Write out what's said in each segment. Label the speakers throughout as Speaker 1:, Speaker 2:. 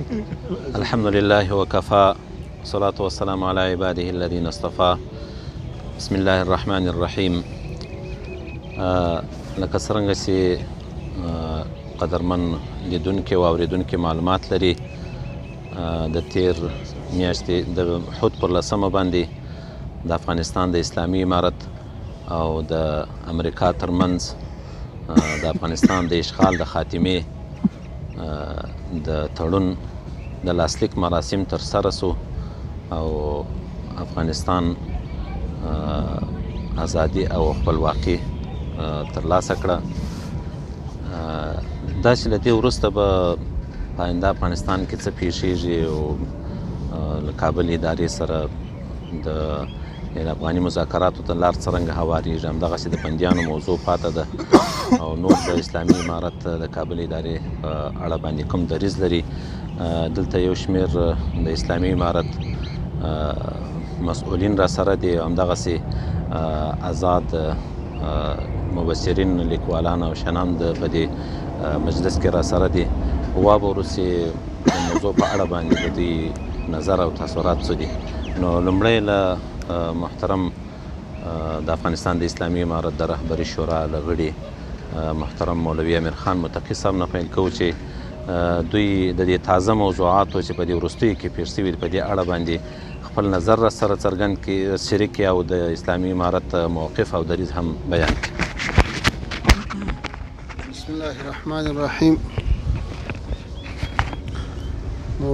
Speaker 1: الحمد لله وكفى والصلاة والسلام على عباده الذين اصطفى بسم الله الرحمن الرحیم. لکه څرنګه چې قدرمن لیدونکي او اورېدونکي معلومات لري، د تیر میاشتې د حود پر 10 باندې د افغانستان د اسلامي امارت او د امریکا ترمنځ د افغانستان د اشغال د خاتمې د تړون د لاسلیک مراسم ترسره سو او افغانستان ازادي او خپلواکي ترلاسه کړه. دا چې له دې وروسته به په آینده افغانستان کې څه پیښیږي او له کابل ادارې سره د افغاني مذاکراتو ته لار څرنګه هواریږي، همدغسې د بندیانو موضوع پاته ده او نور د اسلامي امارت د کابل ادارې په اړه باندې کوم دریځ لري. دلته یو شمېر د اسلامي امارت مسؤلین را سره دي، همدغسې آزاد مبصرین لیکوالان او شنان په دې مجلس کې را سره دي. وابورو چې د موضوع په اړه باندې د دوی نظر او تاثرات څه دي. نو لومړی له محترم د افغانستان د اسلامي امارت د رهبري شورا له غړي محترم مولوي امیر خان متقي صاحب نه پیل کوو چې دوی د دې تازه موضوعاتو چې په دې وروستیو کې پېښ شوي په دې اړه باندې خپل نظر را سره څرګند کړي، شریک او د اسلامي امارت موقف او دریځ هم بیان کړي.
Speaker 2: بسم الله الرحمن الرحیم. نو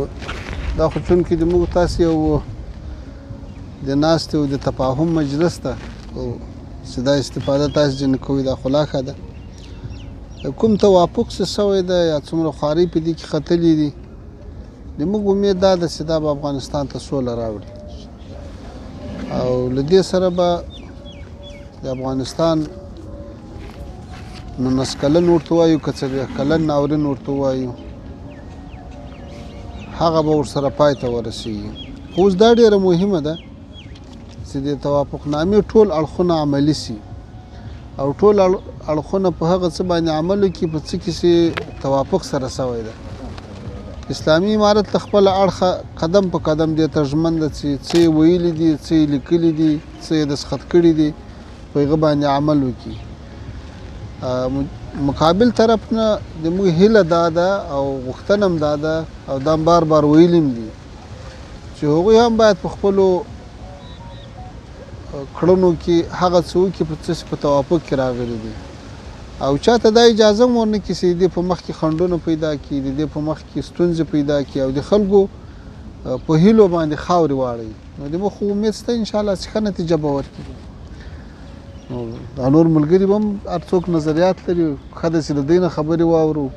Speaker 2: دا خو چونکې د موږ تاسې یو د ناستې او د تفاهم مجلس ته او چې دا استفاده تاسې ځینې کوئ، دا خو لا ښه ده. کوم توافق څه سوی ده یا څومره خوارۍ په دې کې ختلي دي، د موږ امید دا ده چې دا به افغانستان ته سوله راوړي او له دې سره به د افغانستان 19 کلن ورته وایو که 40 کلن ناورین ورته وایو، هغه به ورسره پای ته ورسېږي. خو اوس دا ډېره مهمه ده چې د توافقنامې ټول اړخونه عملي سي او ټول اړخونه په هغه څه باندې عمل وکړي په څه کې چې توافق سره سوی ده. اسلامي امارت له خپله اړخه قدم په قدم دې ته ژمن ده چې څه یې ویلي دي، څه یې لیکلي دي، څه یې دستخط کړي دي، په هغه باندې عمل وکړي. مقابل طرف نه زموږ هیله دا ده او غوښتنه هم دا ده او دا بار بار ویلي هم دي چې هغوی هم باید په خپلو کړنو کې هغه څه وکړي په څه په توافق کې راغلي دي او چاته دا اجازه هم ورنه کړي چې د دې په مخ کې خنډونه پیدا کړي، د دې په مخ کې ستونزې پیدا کړي او د خلکو په هیلو باندې خاورې واړوي. نو د موږ خو امید شته انشاءالله چې ښه نتیجه به ورکړي. نو دا نور ملګري به هم هر څوک نظریات لري، ښه ده چې له دوی نه خبرې واورو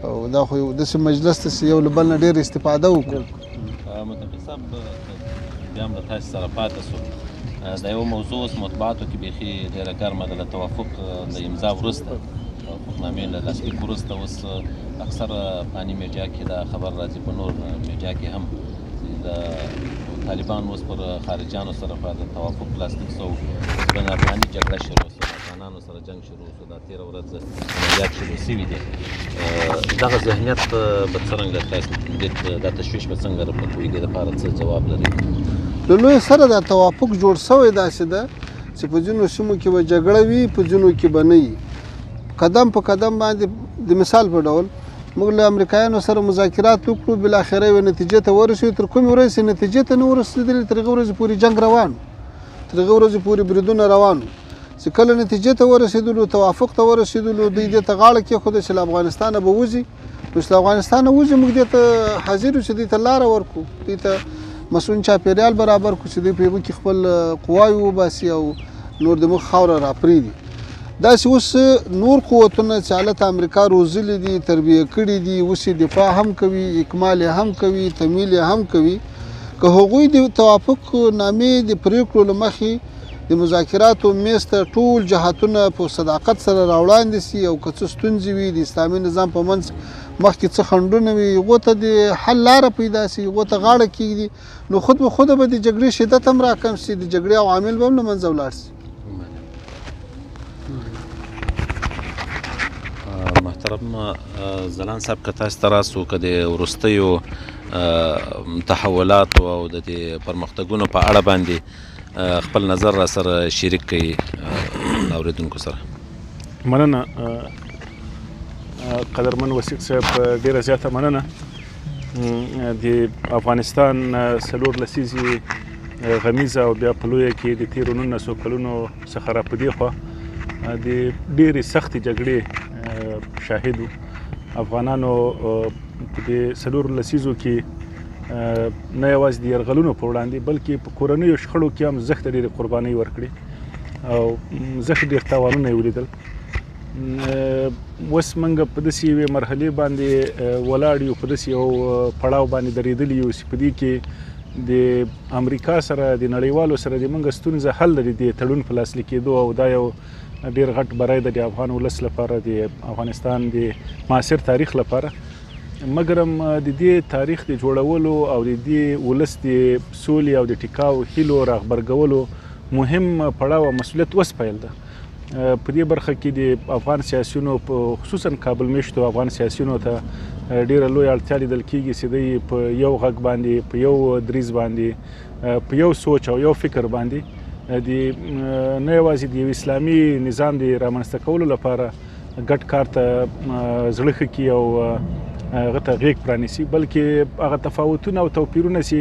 Speaker 2: او دا خو یو داسې مجلس ته چې یو له بل نه ډېره استفاده وکړو.
Speaker 1: متقي صاحب بیا هم له تاسې سره پاتې شو، دا یو موضوع اوس مطبوعاتو کې بیخي ډېره ګرمه ده. له توافق د امضا وروسته، توافقنامې له لاسلیک وروسته اوس اکثره افغاني میډیا کې دا خبر راځي، په نور میډیا کې هم د طالبان اوس پر خارجیانو سره په توافق لاسلیک سو، بین افغاني جګړه شروع سوه، افغانانو سره جنګ شروع سو، دا 13 ورځ عملیات شروع سوي دي. دغه ذهنیت به څرنګه تاسو دا تشویش به څنګه راپورته دپاره څه جواب لري؟
Speaker 2: له لوی سره دا توافق جوړ سوی داسې ده چې په ځینو سیمو کې به جګړه وي، په ځینو کې به نه وي. قدم په قدم باندې د مثال په ډول موږ له امریکایانو سره مذاکرات وکړو، بالاخره یوې نتیجې ته ورسېدو. تر کومې ورځې چې نتیجې ته نه ورسېدلې، تر هغې ورځې پورې جنګ روان، تر هغې ورځې پورې بریدونه روان. چې کله نتیجې ته ورسېدلو، توافق ته ورسېدلو، دوی دې ته غاړه کېښوده چې له افغانستانه به وځي. نو چې له افغانستانه وځي موږ دې ته حاضر یو چې دوی ته لاره ورکړو، دوی ته مسؤل چاپېریال برابر کړو چې دوی په هغو کې خپل قواوې وباسي او نور د موږ خاوره راپرېږدي. داسې اوس نور قوتونه چې هلته امریکا روزلي دي، تربیه کړي دي، اوس یې دفاع هم کوي، اکمال یې هم کوي، تمویل یې هم کوي. که هغوی د توافق نامې د پرېکړو له مخې د مذاکراتو میز ته ټول جهاتونه په صداقت سره راوړاندې سي او که څه ستونزې وي د اسلامي نظام په منځ مخکې څه خنډونه وي، هغو ته د حل لاره پیدا سي، هغو ته غاړه کېږدي، نو خود به خوده به د جګړې شدت هم راکم سي، د جګړې عوامل به هم له منځه ولاړ سي.
Speaker 1: محترم ځلاند صاحب که تاسو ته راسو که د وروستیو تحولاتو او د دې پرمختګونو په اړه باندې خپل نظر را سره شریک کړئ اورېدونکو سره.
Speaker 3: مننه قدرمن وثیق صاحب، ډېره زیاته مننه. د افغانستان 4 لسیزې غمیزه او بیا په لویه کې د تېرو 1900 کلونو څخه را په دې خوا د ډېرې سختې جګړې شاهد وو. افغانانو په دې 4 لسیزو کې نه یوازې د یرغلونو په وړاندې بلکې په کورنیو شخړو کې هم زښته ډېرې قربانۍ ورکړې او زښت ډېر تاوانونه یې ولیدل. اوس موږ په داسې یوې مرحلې باندې ولاړ یو، په داسې یو پړاو باندې درېدلي یو چې په دې کې د امریکا سره د نړیوالو سره د موږ ستونزه حل لري د تړون په لاسلیک کېدو، او دا یو ډېر غټ بری ده د افغان ولس لپاره، د افغانستان د معاصر تاریخ لپاره. مګرم د دې تاریخ د جوړولو او د دې ولس د سولې او د ټیکاو هیلو راغبرګولو مهم پړاو او مسؤلیت اوس پیل ده. په دې برخه کې د افغان سیاسیونو په خصوصا کابل میشتو افغان سیاسیونو ته ډېره لویه اړتیا لیدل کېږي چې دوی په یو غږ باندې، په یو دریځ باندې، په یو سوچ او یو فکر باندې د نه یوازې د یو اسلامي نظام د رامنځته کولو لپاره ګډ کار ته زړه ښه کړي او هغه ته غېږ پرانیسي، بلکې هغه تفاوتونه او توپیرونه چې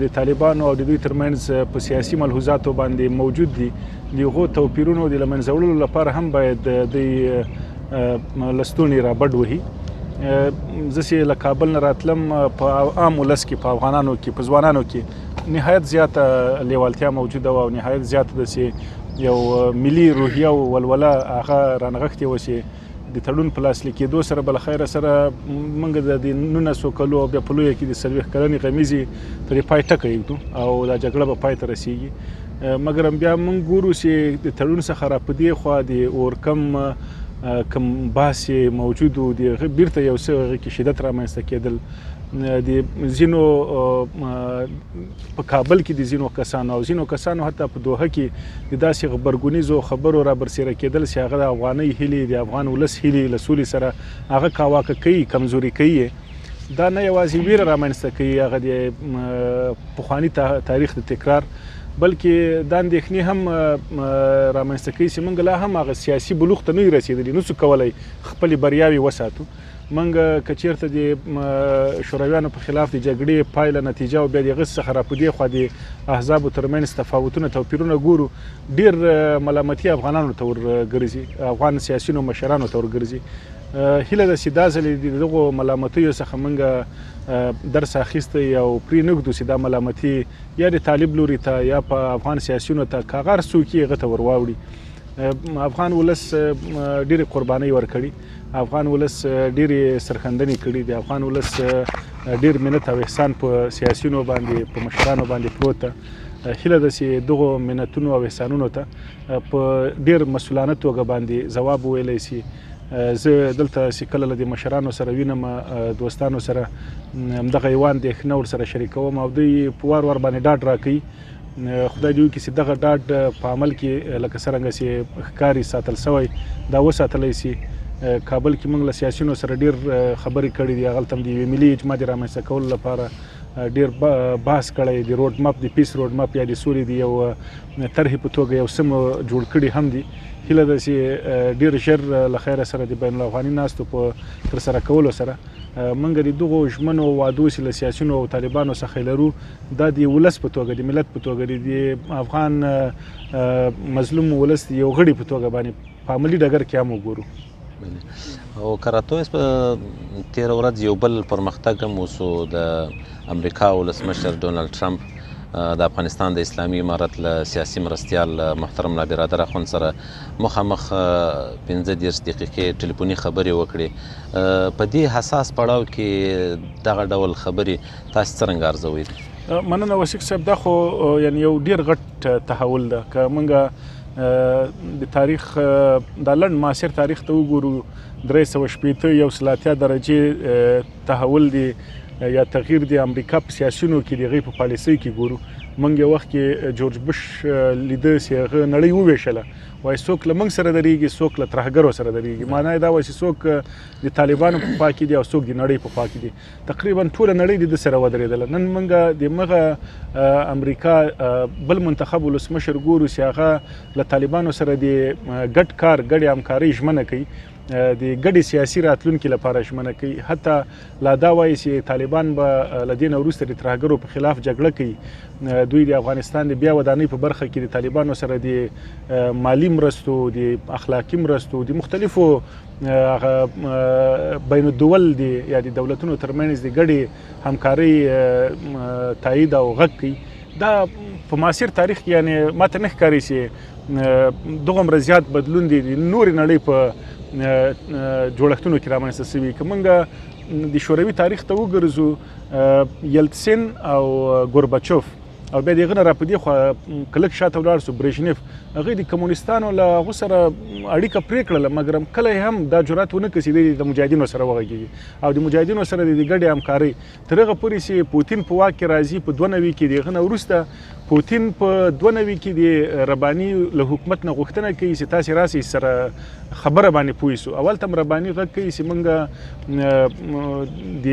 Speaker 3: د طالبانو او د دوی ترمنځ په سیاسي ملحوظاتو باندې موجود دي، د هغو توپیرونو د له منځه وړلو لپاره هم باید دوی لستوڼي را بډ وهي. زه چې له کابل نه راتلم، په عام ولس کې، په افغانانو کې، په ځوانانو کې نهایت زیاته لیوالتیا موجوده وه او نهایت زیاته ده چې یو ملي روحیه او ولوله هغه رانغښتې وه چې د تړون په لاسلیک کېدو سره به له خیره سره موږ د 1900 کلو او بیا په لویه کې د 40 کلنې غمیزې ترې پای ټکه ایږدو او دا جګړه به پای ته رسیږي. مګر بیا موږ ګورو چې د تړون څخه را په دې خوا د اورکم کم بحث موجود و، د بیرته یو څه هغې کې شدت رامنځته کېدل. د ځینو په کابل کې د ځینو کسانو او ځینو کسانو حتی په دوحه کې د داسې غبرګونیزو خبرو را برسېره کېدل چې هغه د افغانۍ هیلې، د افغان ولس هیلې له سولې سره هغه کاواکه کوي، کمزوري کوي. دا نه یوازې ویره رامنځته کوي هغه د پخواني تاریخ د تکرار، بلکې دا اندېښنې هم رامنځته کوي چې موږ لا هم هغه سیاسي بلوغ ته نه یو رسېدلي، نسو کولی خپلې بریاوې وساتو. موږ که چېرته د شورویانو په خلاف د جګړې پایله، نتیجه او بیا د هغه څخه را په دې خوا د احزابو ترمنځ تفاوتونه، توپیرونه ګورو، ډېر ملامتي افغانانو ته ورګرځي، افغان سیاسیونو مشرانو ته ورګرځي. هیله ده چې دا ځلې د دغو ملامتیو څخه موږ درس اخیستی او پرېنږدو چې دا ملامتي یا د طالب لوري ته یا په افغان سیاسیونو ته که هغه هر څوک یې هغه ته ور واوړي. افغان ولس ډېرې قربانۍ ورکړي، افغان ولس ډېرې سرښندنې کړي دي، افغان ولس ډېر منت او احسان په سیاسیونو باندې، په مشرانو باندې پروت ده. هیله ده چې دغو منتونو او احسانونو ته په ډېر مسؤلانه توګه باندې ځواب وویلی سي. زه دلته چې کله له دې مشرانو سره وینم، دوستانو سره همدغه یو اندېښنه ورسره شریکوم او دوی په وار وار باندې ډاډ راکوي. خدای دې وکړي چې دغه ډاډ په عمل کې لکه څرنګه چې ښکاري ساتل سوی دا وساتلی سي. کابل کې موږ له سیاسیونو سره ډېر خبرې کړې دي، هغلته هم د یوې ملي اجماع د رامنځته کولو لپاره ډېر بحث کړی، د روډ مپ، د پیس روډ مپ یا د سولې د یو طرحې په توګه یو څه جوړ کړي هم دي. هیله ده چې ډېر ژر له خیره سره د بین الافغاني ناستو په ترسره کولو سره موږ د دغو ژمنو وعدو چې له سیاسیونو او طالبانو څخه لرو، دا د ولس په توګه، د ملت په توګه، د افغان مظلوم ولس د یو غړي په توګه باندې په عملي ډګر کې هم وګورو.
Speaker 1: او کراتوس په تېره ورځ یو بل پرمختګ هم وسو، د امریکا ولسمشر ډونالډ ټرمپ د افغانستان د اسلامي امارت له سیاسي مرستیال محترم نابرادر اخوند سره مخامخ 15 دقیقې ټلیفوني خبرې وکړې. په دې حساس پړاو کې دغه ډول خبرې تاسو څرنګه ارزوئ؟
Speaker 3: مننه وثیق صاحب، دا خو یعنې یو ډېر غټ تحول ده. که موږ د تاریخ دا لنډ معاصر تاریخ ته وګورو، 380 درجې تحول دی یا تغییر د امریکا په سیاسیونو کې د هغې په پالیسۍ کې ګورو، موږ یو وخت کې جورج بش لیده چې هغه نړۍ وویشله وایي څوک له موږ سره درېږي څوک له ترهګرو سره درېږي معنا یې دا وایي چې څوک د طالبانو په خوا کې دي او څوک د نړۍ په خوا کې دي تقریبا ټوله نړۍ د ده سره ودرېدله نن موږ د مغه امریکا بل منتخب ولسمشر ګورو چې هغه له طالبانو سره د ګډ کار ګډې همکارۍ ژمنه کوي د ګډې سیاسي راتلونکي لپاره ژمنه کوي حتی لا دا وایي چې طالبان به له دې نه وروسته د ترهګرو په خلاف جګړه کوي دوی د افغانستان د بیا ودانۍ په برخه کې د طالبانو سره د مالی مرستو د اخلاقي مرستو د مختلفو بین الدول یا د دولتونو ترمنځ د ګډې همکارۍ تایید او غږ کوي دا په معاصر تاریخ کې یعنې ماته نه ښکاري چې دغومره زیات بدلون دی د نورې نړۍ په جوړښتونو کې رامنځته شوي که موږ د شوروي تاریخ ته وګرځو یلتسین او ګورباچوف او بیا د هغه نه را په دې خوا که لږ شاته ولاړ سو برېژنیف هغوی د کمونیستانو له هغو سره اړیکه پرې کړله مګر کله یې هم دا جرات ونه کړ چې دی د مجاهدینو سره وغږېږي او د مجاهدینو سره د ګډې همکارۍ تر هغه پورې چې پوتین په واک کې راځي په 92 کې د هغه نه وروسته پوتین په 92 کې د رباني له حکومت نه غوښتنه کوي چې تاسې راسئ سره خبره باندې پوه سو اول ته رباني غږ کوي چې موږ د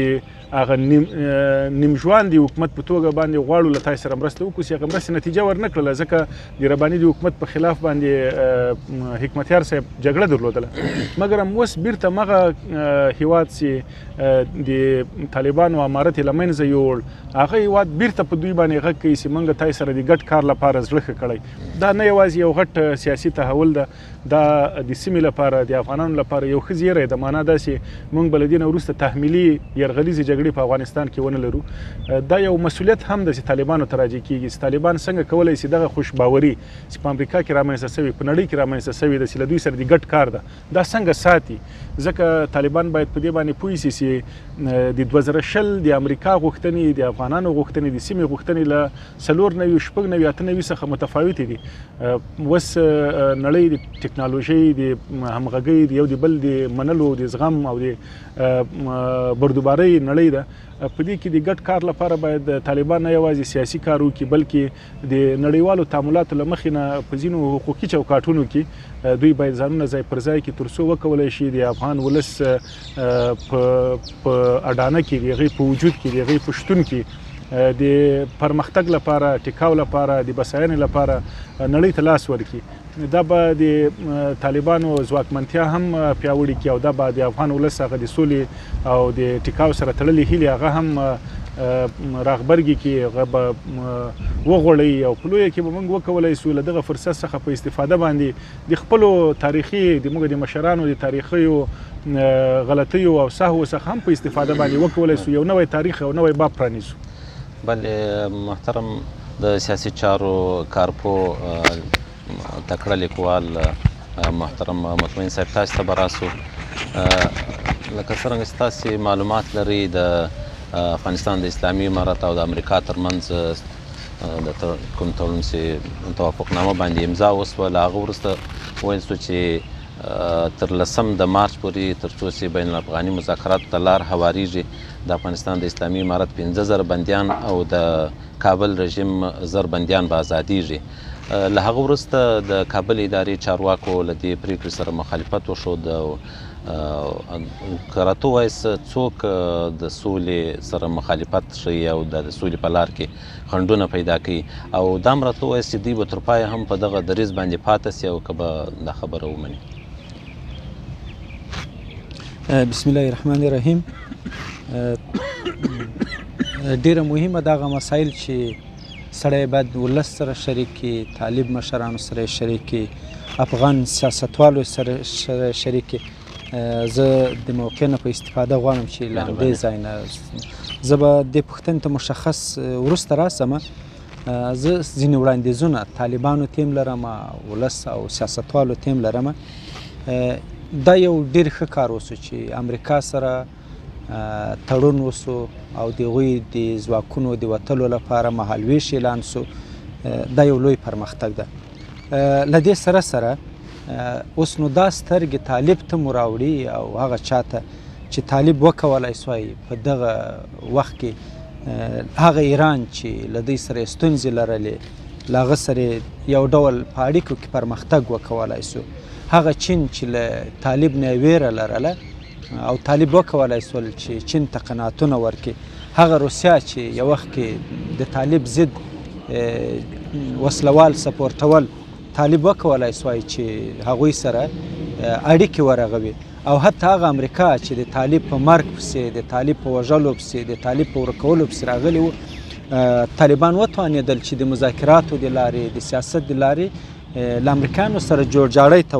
Speaker 3: هغه نیمژواندي حکومت په توګه باندې غواړو له تاسې سره مرسته وکړو چې هغه مرستې نتیجه ورنه کړله ځکه د رباني د حکومت په خلاف باندې حکمتیار صاحب جګړه درلودله مګر هم اوس بیرته مغه هیواد چې د طالبانو امارت یې له منځه یوړ هغه هیواد بیرته په دوی باندې غږ کوي چې موږ تاسې سره د ګډ کار لپاره زړه ښه کړی دا نه یوازې یو غټ سیاسي تحول ده دا د سیمې لپاره د افغانانو لپاره یو ښه زیری ده معنا دا چې موږ به له دې نه وروسته تحمیلي یرغلیزې جګړې په افغانستان کې ونه لرو دا یو مسؤلیت هم ده چې طالبانو ته راجع کېږي چې طالبان څنګه کولی شي دغه خوشباوري چې په امریکا کې رامنځته شوې په نړۍ کې رامنځته شوې ده چې له دوی سره د ګډ کار ده دا څنګه ساتي ځکه طالبان باید په دې باندې پوه شي چې د 2020 د امریکا غوښتنې د افغانانو غوښتنې د سیمې غوښتنې له 4 شپږ 8 څخه متفاوتې دي اوس نړۍ د ټکنالوژۍ د همغږۍ د یو د بل د منلو د زغم او د بردوبارۍ نړۍ ده په دې کې د ګډ کار لپاره باید طالبان نه یوازې سیاسي کار وکړي بلکې د نړیوالو تعاملاتو له مخې نه په ځینو حقوقي چوکاټونو کې دوی باید ځانونه ځای پر ځای کړي تر څو وکولی شي د افغان ولس په اډانه کې د هغوی په وجود کې د هغوی په شتون کې د پرمختګ لپاره ټیکاو لپاره د بساینې لپاره نړۍ ته لاس ورکړي دا به د طالبانو ځواکمنتیا هم پیاوړې کړي او دا به د افغان ولس هغه د سولې او د ټیکاو سره تړلې هیلې هغه هم راغبرګي کړي هغه به وغوړوي او په لویه کې به موږ وکولی سو له دغه فرصت څخه په استفاده باندې د خپلو تاریخي د موږ د مشرانو د تاریخیو غلطیو او سهوو څخه هم په استفاده باندې وکولی سو یو نوی تاریخ او نوی باب پرانیسو
Speaker 1: بله محترم د سیاسي چارو کارپو تکړه لیکوال محترم مطمئن صاحب تاسو ته به راسو لکه څرنګه چې تاسې معلومات لرئ د افغانستان د اسلامي امارت او د امریکا ترمنځ د کوم تړون چې توافقنامه باندې امضا وسوه له هغه وروسته ویل سو چې تر 10 د مارچ پورې تر څو چې بین الافغاني مذاکراتو ته لار هوارېږي د افغانستان د اسلامي امارت 15,000 بندیان او د کابل رژیم 1000 بندیان به ازادېږي له هغه وروسته د کابل ادارې چارواکو له دې پرېکړې سره مخالفت وښود که راته ووایاست څوک د سولې سره مخالفت ښیي او د سولې په لار کې خنډونه پیدا کوي او دا هم راته ووایاست چې دوی به تر پایه هم په دغه دریځ باندې پاتې سي او که به دا خبره ومني
Speaker 4: بسم الله الرحمن الرحیم ډیره مهمه دغه مسایل چې سړی باید ولس سره شریک کړي طالب مشرانو سره شریک کړي افغان سیاستوالو سره شریک کړي زه د موقع نه په استفاده غواړم چې له همدې ځای نه زه به دې پوښتنې ته مشخص وروسته راسم زه ځینې وړاندیزونه طالبانو ته هم لرم ولس او سیاستوالو ته هم لرم دا یو ډېر ښه کار وسو چې امریکا سره تړون وسو او د هغوی د ځواکونو د وتلو لپاره مهالویش اعلان سو دا یو لوی پرمختګ ده له دې سره سره اوس نو دا سترګې طالب ته مو راوړي او هغه چاته چې طالب وکولی سوای په دغه وخت کې هغه ایران چې له دوی سره یې ستونزې لرلې له هغه سره یو ډول په اړیکو کې پرمختګ وکولی سو، هغه چین چې له طالب نه ویره لرله او طالب وکولی سول چې چین ته قناعتونه ورکړي، هغه روسیه چې یو وخت کې د طالب ضد وسلوال سپورټول طالب وکولی سوای چې هغوی سره اړیکې ورغوي، او حتی هغه امریکا چې د طالب په مرګ پسې، د طالب په وژلو پسې، د طالب په ورکولو پسې راغلي وو، طالبان وتوانېدل چې د مذاکراتو د لارې، د سیاست د لارې له امریکایانو سره جوړجاړی ته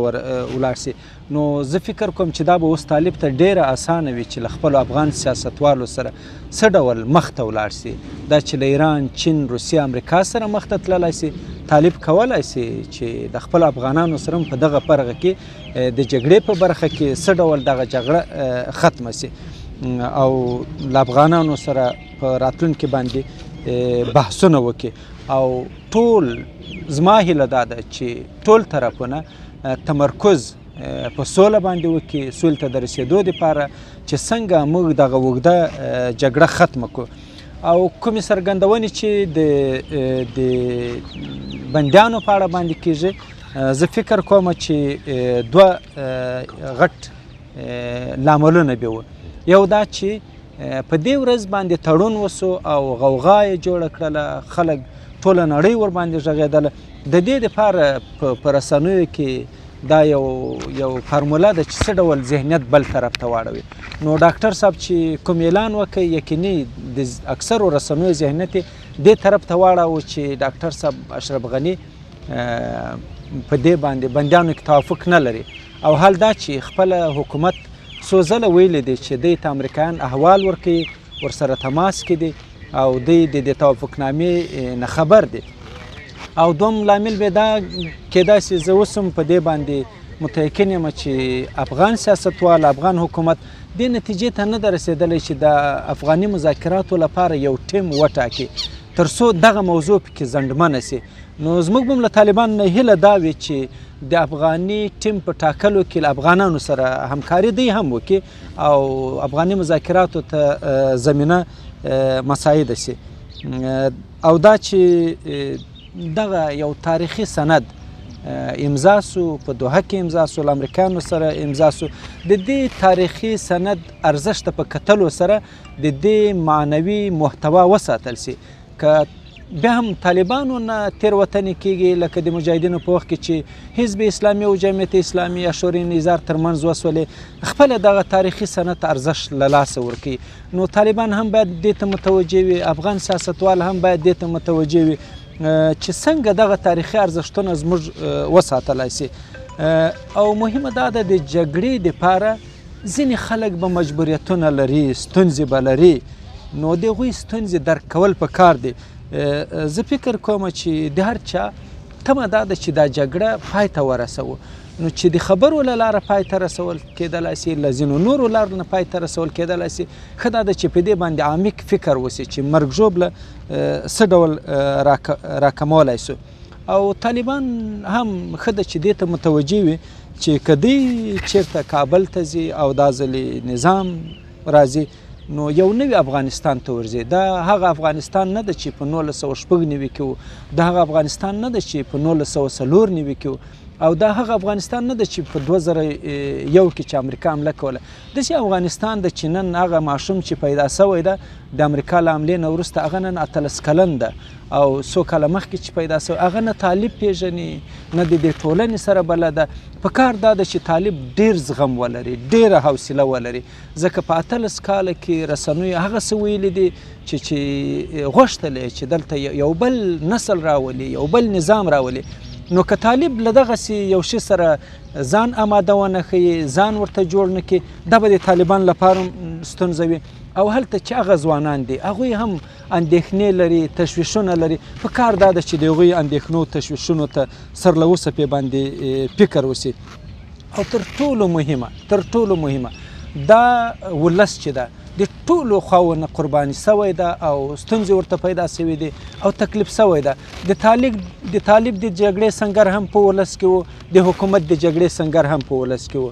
Speaker 4: ولاړ سي. نو زه فکر کوم چې دا به اوس طالب ته ډیره اسانه وي چې له خپلو افغان سیاستوالو سره څه ډول مخ ته ولاړ سي. دا چې له ایران، چین، روسیه، امریکا سره مخ ته تللی سي، طالب کولی سي چې د خپلو افغانانو سره په دغه پرغه کې د جګړې په برخه کې څه ډول دغه جګړه ختمه سي او له افغانانو سره په راتلونکي باندې بحثونه وکړي. او ټول زما هیله دا ده چې ټول طرفونه تمرکز په سوله باندې وکړي، سولې ته د رسېدو دپاره چې څنګه موږ دغه اوږده جګړه ختمه کړو. او کومې څرګندونې چې د بندیانو په اړه باندې کېږي، زه فکر کوم چې دوه غټ لاملونه به وو. یو دا چې په دې ورځ باندې تړون وسو او غوغا یې جوړه کړله، خلک ټوله نړۍ ورباندې غږېدله. د دې دپاره په رسنیو کې دا یو فارموله ده چې څه ډول ذهنیت بل طرف ته واړوي. نو ډاکټر صاحب چې کوم اعلان وکړ، یقیني د اکثرو رسنیو ذهنیت دې طرف ته واړاوه چې ډاکټر صاحب اشرف غني په دې باندې بندیانو کې توافق نه لري. او حال دا چې خپله حکومت څو ځله ویلی دی چې دوی ته امریکایان احوال ورکوي، ورسره تماس کې دي او دوی د توافقنامې نه خبر دي. او دوم لامل به دا کېدای سي زه اوس هم په دې باندې متیقن یم چې افغان سیاستوال، افغان حکومت دې نتیجې ته نه ده رسېدلی چې د افغاني مذاکراتو لپاره یو ټیم وټاکي تر څو دغه موضوع پکې زندمنه سي. نو زموږ به هم له طالبانو نه هیله دا وي چې د افغاني ټیم په ټاکلو کې له افغانانو سره همکاري دوی هم وکړي او افغاني مذاکراتو ته زمینه مساعده سي. او دا چې دغه یو تاریخي سند امضا سو، په دوحه کې امضا سو، له امریکایانو سره امضا سو، د دې تاریخي سند ارزښت په کتلو سره د دې معنوي محتوا وساتل سي. که بیا هم طالبانو نه تېروتنې کېږي، لکه د مجاهدینو په وخت کې چې حزب اسلامي او جمعیت اسلامي یا شورای نظار ترمنځ وسولې، خپله دغه تاریخي سند ارزښت له لاسه ورکوي. نو طالبان هم باید دې ته متوجه وي، افغان سیاستوال هم باید دې ته متوجه وي چې څنګه دغه تاریخي ارزښتونه زموږ وساتلی سي. او مهمه دا ده د جګړې دپاره ځینې خلک به مجبوریتونه لري، ستونزې به لري، نو د هغوی ستونزې درک کول پکار دي. زه فکر کوم چې د هر چا تمه دا ده چې دا جګړه پای ته ورسوو. نو چې د خبرو له لاره پای ته رسول کېدلی سي، له ځینو نورو لارو نه پای ته رسول کېدلی سي، ښه دا ده چې په دې باندې عمیق فکر وسي چې مرګ ژوبله څه ډول راکمولی سو. او طالبان هم ښه ده چې دې ته متوجه وي چې که دوی چېرته کابل ته ځي او دا ځلې نظام راځي، نو یو نوی افغانستان ته ورځي. دا هغه افغانستان نه ده چې په 1996 کې و، دا هغه افغانستان نه ده چې په 1994 کې و، او دا هغه افغانستان نه ده چې په 2001 کې چې امریکا حمله کوله. داسې افغانستان ده چې نن هغه ماشوم چې پیدا سوی ده د امریکا له حملې نه وروسته، هغه نن 18 کلن ده، او څو کاله مخکې چې پیدا سوی هغه نه طالب پیژني، نه د دې ټولنې سره بلده. پکار دا ده چې طالب ډیر زغم ولري، ډیره حوصله ولري، ځکه په 18 کاله کې رسنیو هغه څه ویلي دي چې غوښتلی چې دلته یو بل نسل راولي، یو بل نظام راولي. نو که طالب له دغسې یو شي سره ځان اماده ونه ښیي، ځان ورته جوړ نه کړي، دا به د طالبان لپاره ستونزه وي. او هلته چې هغه ځوانان دي هغوی هم اندېښنې لري، تشویشونه لري. پکار دا ده چې د هغوی اندېښنو تشویشونو ته سرلوسه پې باندې فکر وسي. او تر ټولو مهمه دا ولس چې ده د ټولو خواو نه قرباني سوی ده او ستونزې ورته پیدا سوي دي او تکلیف سوی ده. د طالب د جګړې سنګر هم په ولس کې و، د حکومت د جګړې سنګر هم په ولس کې و،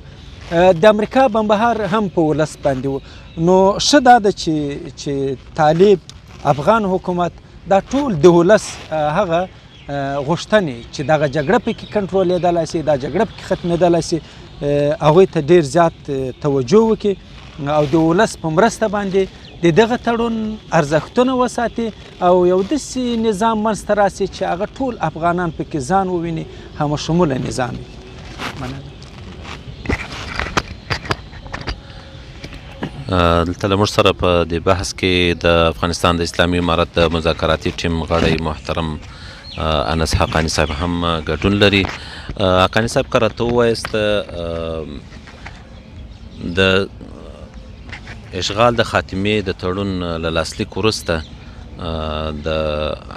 Speaker 4: د امریکا بمبهار هم په ولس باندې و. نو ښه دا ده چې طالب افغان حکومت دا ټول د ولس هغه غوښتنې چې دغه جګړه پکې کنټرولېدلی سي دا جګړه پکې ختمېدلی سي هغوی ته ډېر زیات توجه وکړي او د ولس په مرسته باندې د دغه تړون ارزښتونه وساتي او یو داسې نظام منځته راسي چې هغه ټول افغانان پکې ځان وویني همه شموله نظام وي.
Speaker 1: دلته له موږ سره په دې بحث کې د افغانستان د اسلامي امارت د مذاکراتي ټیم غړی محترم انس حقانی صاحب هم ګډون لري. حقانی صاحب که راته ووایاست د اشغال د خاتمې د تړون له لاسلیک وروسته د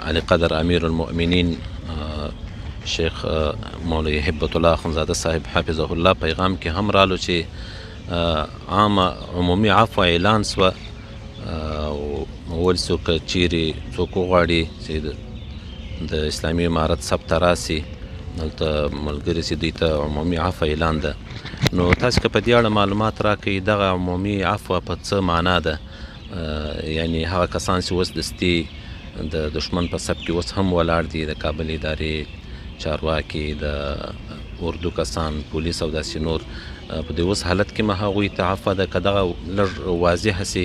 Speaker 1: علي قدر امیر المؤمنین شیخ مولوی هبت الله اخندزاده صاحب حفظه الله پیغام کې هم رالو چې عامه عمومي عفو اعلان سوه وویل څوک چیرې څوک وغواړي چې د اسلامي امارت سب ته راسي دلته ملګري سي دوی ته عمومي عفو اعلان ده. نو تاسو که په دې اړه معلومات راکړئ دغه عمومي عفو په څه معنا ده؟ یعنی هغه کسان چې اوس دستي د دشمن په صف کې اوس هم ولاړ دي د کابل ادارې چارواکي د اردو کسان پولیس او داسې نور په دې اوس حالت کې هغوی ته عفو ده که دغه لږ واضحه سي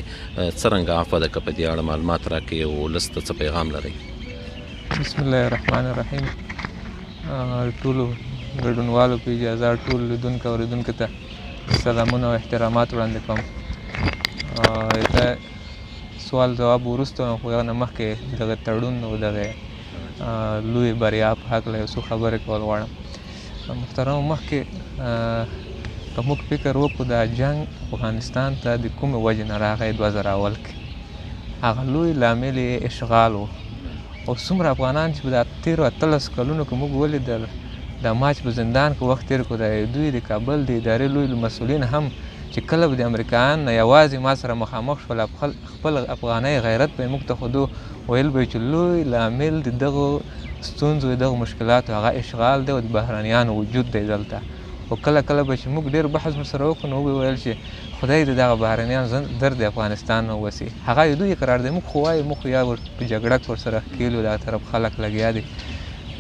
Speaker 1: څرنګه عفو ده که په دې اړه معلومات راکړئ او ولس ته څه پیغام لرئ؟
Speaker 5: بسم الله الرحمن الرحیم. ټولو ګډونوالو په اجازه ټول لیدونکو اورېدونکو ته سلامونه او احترامات وړاندې کوم. دا سوال ځواب وروسته خو هغه نه مخکې دغه تړون او دغه لوی بریا په هکله یو څو خبرې کول غواړم. محترمو مخکې که موږ فکر وکړو دا جنګ افغانستان ته د کومې وجې نه راغی 2000 اول کې هغه لوی لامل یې اشغال و او څومره افغانان چې په دا تېرو 18 کلونو کې موږ ولیدل د ماچ په زندان کې وخت تېر کړو د دوی د کابل د ادارې لوی مسؤلین هم چې کله به د امریکایان نه یوازې ما سره مخامخ شول خپل افغاني غیرت به موږ ته خودو ویل به چې لوی لامل د دغو ستونزو دغو مشکلاتو هغه اشغال دی او د بهرانیانو وجود دی دلته. خو کله کله به چې موږ ډېر بحث ورسره وکړو نو وویل چې خدای د دغه بهرنیان درد د افغانستان نه وباسي. هغه د دوی اقرار دی موږ خو وایو موږ یا په جګړه کې ورسره ښکېلو دا طرف خلک لګیا دي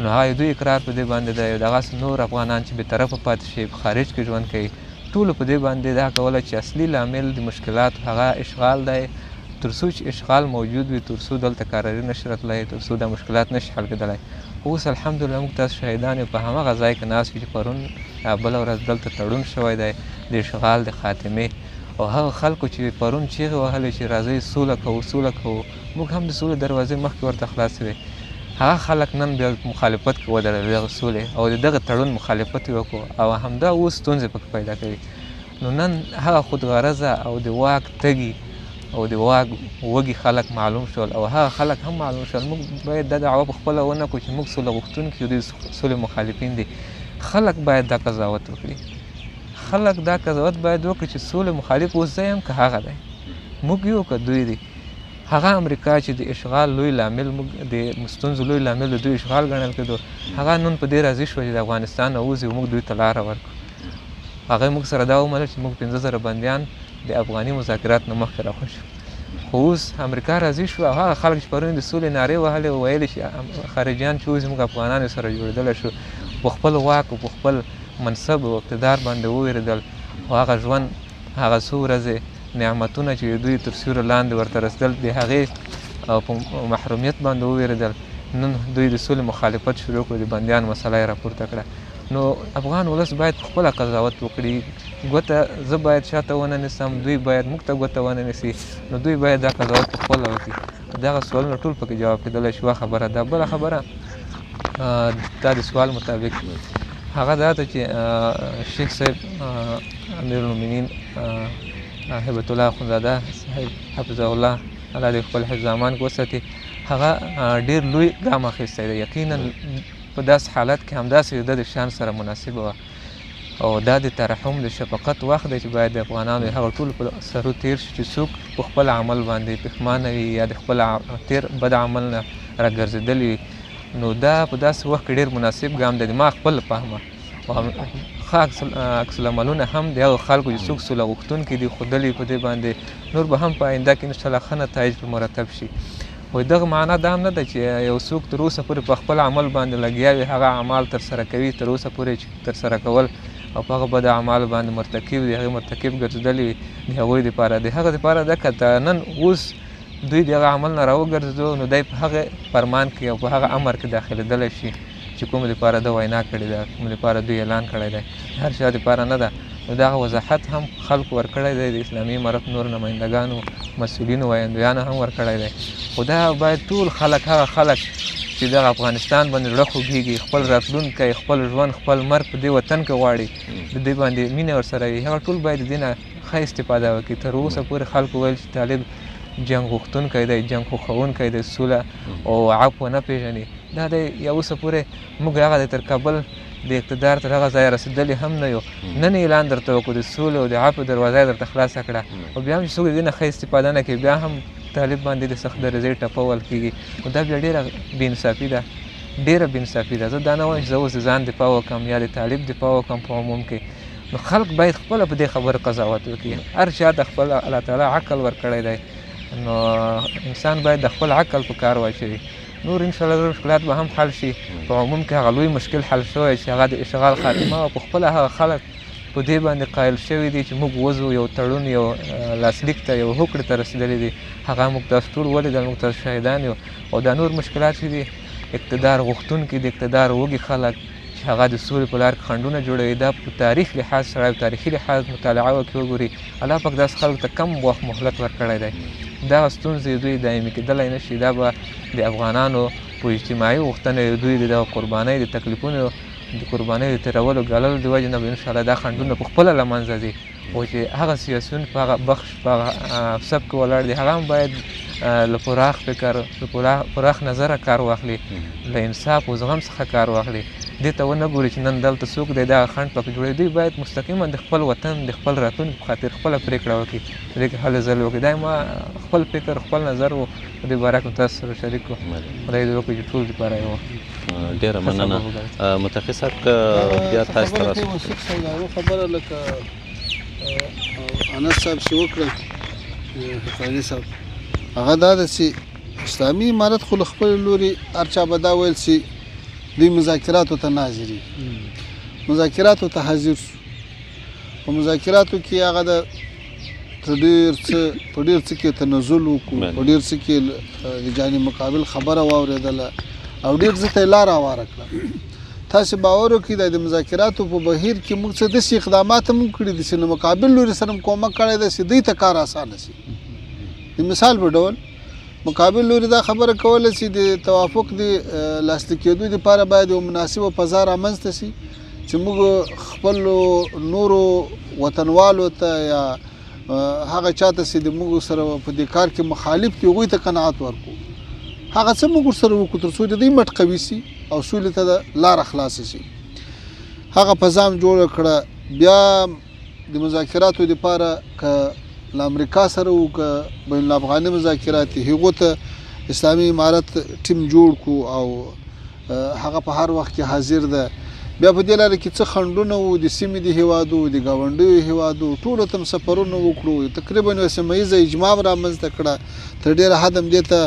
Speaker 5: نو هغه د دوی اقرار په دې باندې دی. دغسې نور افغانان چې بېطرفه پاتې شي په خارج کې ژوند کوي ټولو په دې باندې دا کوله چې اصلي لامل د مشکلاتو هغه اشغال دی. تر څو چې اشغال موجود وي تر څو دلته کارري نشي راتلی تر څو دا مشکلات نشي حل کېدلی. اوس الحمدلله موږ تاسو شهیدان یو په هماغه ځای کې ناست یو چې پرون بله ورځ دلته تړون شوی دی د اشغال د خاتمې او هغه خلکو چې پرون چیغې وهلې چې راځئ سوله کوو سوله کوو موږ هم د سولې دروازې مخکې ورته خلاصې وې. هغه خلک نن بیا مخالفت کې ودرېدل دغه سولې او د دغه تړون مخالفت یې وکړو او همدا اوس ستونزې پکې پیدا کوي. نو نن هغه خودغرضه او د واک تږي او د واک وږي خلک معلوم شول او هغه خلک هم معلوم شول. موږ باید دا دعوه په خپله ونه کړو چې موږ سوله غوښتونکي یو د سولې مخالفین دي. خلک باید دا قضاوت وکړي. خلک دا قضاوت باید وکړي چې سولې مخالف اوس زه یم که هغه دی موږ یو که دوی دي. هغه امریکا چې د اشغال لوی لامل موږ د ستونزو لوی لامل د دوی اشغال ګڼل کېدو هغه نن په دې راضي شوه چې د افغانستان نه ووځي او موږ دوی ته لاره ورکړو. هغه موږ سره دا ومنل چې موږ 15,000 بندیان د افغاني مذاکرات نه مخکې راخوشو. خو اوس امریکا راضي شو او هغه خلک چې پرون د سولې نارې وهلې او ویلې چې خارجیان چې وځي موږ افغانانو سره جوړېدلی شو په خپل واک او په خپل منصب او اقتدار باندې وویرېدل او هغه ژوند هغه څو ورځې نعمتونه چې دوی تر سیوري لاندې ورته رسېدل د هغې په محرومیت باندې وویرېدل. نن دوی د سولې مخالفت شروع کړو د بندیانو مسله یې راپورته کړه. نو افغان ولس باید په خپله قضاوت وکړي. ګوته زه باید شاته ونه نیسم دوی باید موږ ته ګوته ونه نیسي نو دوی باید دا قضاوت په خپله وکړي. دغه سوالونه ټول پکې جواب کېدلی شي. خبره ده بله خبره دا د سوال مطابق هغه دا ده چې شیخ صاحب امیرالمؤمنین هبت الله اخندزاده صاحب حفظه الله الله دې خپل حفظ امان کې وساتي هغه ډېر لوی ګام اخیستی دی. یقینا په داسې حالت کې همداسې د شان سره مناسبه وه او دا د ترحم د شفقت وخت دی چې باید د افغانانو هغه ټول په سرو تېر شي چې څوک په خپل عمل باندې پښیمانه وي یا د خپل تېر بد عمل نه راګرځېدلی وي. نو دا په داسې وخت کې ډېر مناسب ګام دی. ما خپل فهمه ښه عکس العملونه هم د هغو خلکو چې څوک سوله غوښتونکي دي ښودلي په دې باندې نور به هم په آینده کې انشاءالله ښه نتایج مرتب شي. وایي دغه معنا دا هم نه ده چې یو څوک تر اوسه پورې په خپل عمل باندې لګیا وي هغه اعمال ترسره کوي تر اوسه پورې چې ترسره کول او په هغه بد اعمالو باندې مرتکب دي هغې مرتکب ګرځېدلي وي د هغوی دپاره د هغه دپاره ده که ته نن اوس دوی د هغه عمل نه راوګرځېدو نو دی په هغه فرمان کې او په هغه امر کې داخلېدلی شي چې کوم دپاره ده وینا کړې ده کوم دپاره دوی اعلان کړی دی هر چا دپاره نه ده نو دغه وضاحت هم خلکو ورکړی دی د اسلامي امارت نور نمایندګانو مسؤلینو ویاندویانو هم ورکړی دی خو دا باید ټول خلک هغه خلک چې دغه افغانستان باندې زړه خوږېږي خپل راتلونکی خپل ژوند خپل مرګ په دې وطن کې غواړي د دې باندې مینه ورسره وي هغه ټول باید د دې نه ښه استفاده وکړي تر اوسه پورې خلکو ویل چې طالب جنګ غوښتونکی دی جنګ خوښوونکی دی سوله او عفو نه پېژني دا دی یا اوسه پورې موږ هغه دی تر کابل د اقتدار تر هغه ځایه رسېدلي هم نه یو نن اعلان درته وکړو د سولې او د عفو دروازه یې درته خلاصه کړه او بیا هم چې څوک د دې نه ښه استفاده نه کوي بیا هم طالب باندې د سخت درزۍ ټپول کېږي نو دا بیا ډېره بېانصافي ده ډېره بېانصافي ده زه دا نه وایم چې زه اوس د ځان دفاع وکړم یا د طالب دفاع وکړم په عموم کې نو خلک باید خپله په دې خبره قضاوت وکړي هر چا د خپل الله تعالی عقل ورکړی دی نو انسان باید د خپل عقل په کار واچوي نور انشاءالله مشکلات به هم حل شي په عموم کې هغه لوی مشکل حل شوی چې هغه د اشغال خاتمه او په خپله هغه خلک په دې باندې قایل شوي دي چې موږ وځو یو تړون یو لاسلیک ته یو هوکړې ته رسېدلي دي هغه موږ تاسو ټول ولیدل موږ تاسو شاهدان یو او دا نور مشکلات چې دي اقتدار غوښتونکي د اقتدار وږي خلک چې هغه د سولې په لار کې خنډونه جوړوي دا په تاریخ لحاظ سره په تاریخي لحاظ مطالعه وکړي وګوري الله پاک داسې خلکو ته کم وخت مهلت ورکړی دی دا ستونزې دوی دایمي کېدلی نه شي دا به د افغانانو په اجتماعي غوښتنې دوی د دغه قربانۍ د تکلیفونو د قربانۍ د تېرولو ګاللو د وجې نه به انشاءالله دا خنډونه په خپله له منځه ځي او چې هغه سیاسیون په هغه بخش په هغه سبک ولاړ دي هغه هم باید له پراخ فکر له پراخ نظره کار واخلي له انصاف او زغم څخه کار واخلي دې ته ونه ګوري چې نن دلته څوک دی دغه خنډ پکې جوړوي دوی باید مستقیما د خپل وطن د خپل راتلونکي په خاطر خپله پرېکړه وکړي په دې کې هلې ځلې وکړي دا ما خپل فکر خپل نظر و په دې باره کې تاسو سره شریک کړو خدای دې وکړي چې ټول دپاره یې
Speaker 1: ډېره مننه متقي صاحب که بیا تاسو ته راسو
Speaker 2: خبره لکه انس صاحب چې وکړه حقاني صاحب هغه دا ده چې اسلامي امارت خو له خپل لوري هر چا به دا ویل چې دوی مذاکراتو ته ناظري مذاکراتو ته حاضر شو په مذاکراتو کې هغه د ډېر څه په ډېر څه کې تنزل وکړو په ډېر څه کې د جانب مقابل خبره واورېدله او ډېر څه ته یې لاره هواره کړه تاسې باور وکړئ د مذاکراتو په بهیر کې موږ څه داسې اقدامات هم کړي دي چې د مقابل لوري سره کومک کړی دی چې دوی ته کار اسانه شي د مثال په ډول مقابل لوري دا خبره کوله چې د توافق د لاسلیک کېدو دپاره باید یو مناسبه فضا رامنځته شي چې موږ خپلو نورو وطنوالو ته یا هغه چاته چې د موږ سره په دې کار کې مخالف دي هغوی ته قناعت ورکړو هغه څه موږ ورسره وکړو تر څو د دوی مټ قوي شي او سولې ته د لاره خلاصه شي هغه فضا هم جوړه کړه بیا د مذاکراتو دپاره که له امریکا سره و که بین الافغاني مذاکرات هغو ته اسلامي امارت ټیم جوړ کړو او هغه په هر وخت کې حاضر ده بیا په دې لاره کې څه خنډونه وو د سیمې د هیوادو د ګاونډیو هیوادو ټولو ته هم سفرونه وکړو تقریبا یوه سیمه ییزه اجماع رامنځته کړه تر ډېره حد هم دې ته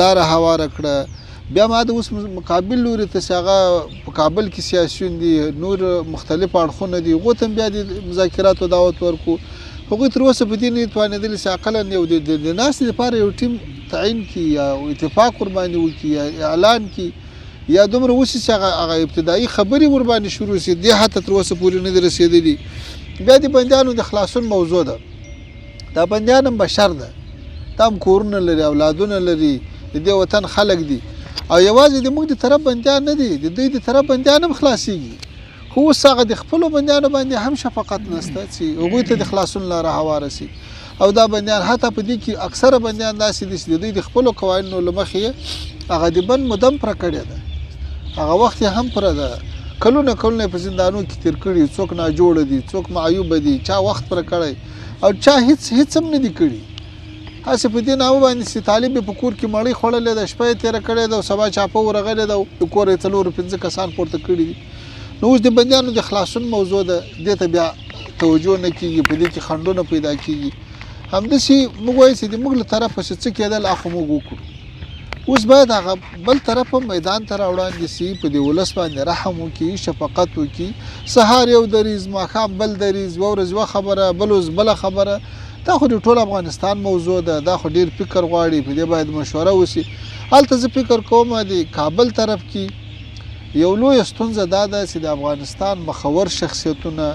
Speaker 2: لاره هواره کړه بیا ما د اوس مقابل لوري ته چې هغه په کابل کې سیاسیون دي نور مختلف اړخونه دي هغو ته هم بیا د مذاکراتو دعوت ورکړو هغوی تر اوسه په دې نه توانېدلي چې اقلا یو د ناستې لپاره یو ټیم تعین کړي یا اتفاق ورباندې وکړي یا اعلان کړي یا دومره وشي چې هغه ابتدایي خبرې ورباندې شروع شي دې حتی تر اوسه پورې نه دي رسېدلي بیا د بندیانو د خلاصون موضوع ده دا بندیان هم بشر ده دا هم کورونه لري اولادونه لري د دې وطن خلک دي او یوازې د موږ د طرف بندیان نه دي د دوی د طرف بندیان هم خلاصېږي خو اوس هغه د خپلو بندیانو باندې هم شفقت نشته چې هغوی ته د خلاصون لاره هواره شي او دا بندیان حتی په دې کې اکثره بندیان داسې دي چې د دوی د خپلو قوانینو له مخې هغه د بند مدم پوره کړې ده هغه وخت یې هم پوره ده کلونه کلونه په زندانو کې تېر کړي څوک ناجوړه دي څوک معیوبه دي چا وخت پوره کړی او چا هیڅ هم نه دي کړي هسې په دې نامه باندې چې طالب یې په کور کې مړۍ خوړلې ده شپه یې تېره کړې ده او سبا چاپه ورغلې ده د کور یې 4-5 کسان پورته کړي دي نو اوس د بندیانو د خلاصون موضوع ده دې ته بیا توجه نه کېږي په دې کې خنډونه پیدا کېږي همداسې موږ وایو چې د موږ له طرفه چې څه کېدل هغه موږ وکړو اوس باید هغه بل طرف هم میدان ته راوړاندې سي په دې ولس باندې رحم وکړي شفقت وکړي سهار یو دریځ ماښام بل دریځ یوه ورځ یوه خبره بل ورځ بله خبره دا خو د ټول افغانستان موضوع ده دا خو ډېر فکر غواړي په دې باید مشوره وسي هلته زه فکر کوم د کابل طرف کې یو لویه ستونزه دا ده چې د افغانستان مخور شخصیتونه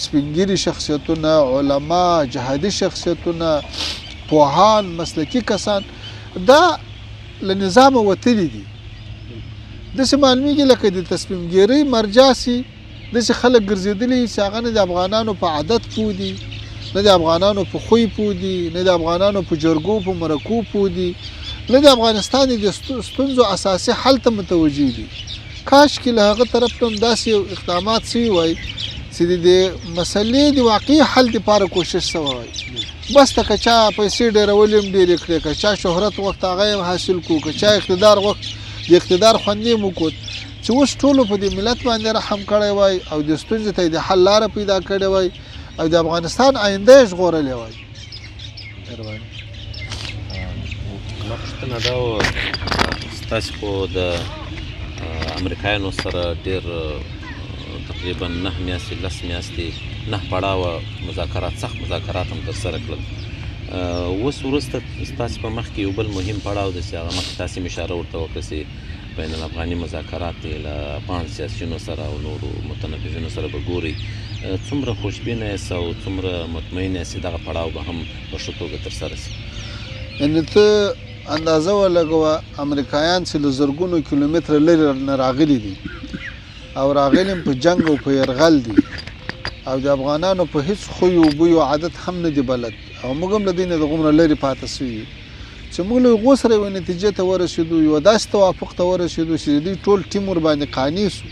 Speaker 2: سپینګیري شخصیتونه علما جهادي شخصیتونه پوهان مسلکي کسان دا له نظامه وتلي دي داسې معلومیږي لکه د تصمیمګیرۍ مرجع سي داسې خلک ګرځېدلي چې هغه نه د افغانانو په عادت پوه دي نه د افغانانو په خوی پوه دي نه د افغانانو په جرګو په مرکو پوه دي نه د افغانستان د ستونزو اساسي حل ته متوجه دي کاش کې له هغه طرف ته هم داسې اقدامات سوي وای چې د مسلې د واقعي حل دپاره کوشش سوی وای بس ته که چا پیسې ډېرولې هم ډېرې کړې که چا شهرت وخت هغه یې حاصل کړو که چا اقتدار وخت د اقتدار خوندې یې وکړو چې اوس ټولو په دې ملت باندې رحم کړی وای او د ستونزې ته یې د حل لاره پیدا کړې وای او د افغانستان آینده یې ژغورلی وای
Speaker 1: زما پوښتنه دا وه ستاسې خو د امریکایانو سره ډېر تقریبا 9 میاشتې 10 میاشتې 9 پړاوه مذاکرات سخت مذاکرات هم ترسره کړل اوس وروسته ستاسې په مخ کې یو بل مهم پړاو دی چې هغه مخکې تاسې هم اشاره ورته وکړه چې بین الافغاني مذاکرات دی له افغان سیاسیونو سره او نورو متنفذینو سره به ګورئ څومره خوشبینه یاست او څومره مطمئن یاست چې دغه پړاو به هم په ښه توګه ترسره شي
Speaker 2: یعنې ته اندازه ولګوه امریکایان چې له زرګونو کیلومتره لرې نه راغلي دي او راغلي په جنګ او په یرغل دي او د افغانانو په هیڅ خوی او بوی او عادت هم نه دی بلد او موږ هم له دې نه د غومره لرې پاتې سوي چې موږ له هغو سره یوې نتیجې ته ورسېدو یوه داسې توافق ته ورسېدو چې د دوی ټول ټیم ورباندې قانع سو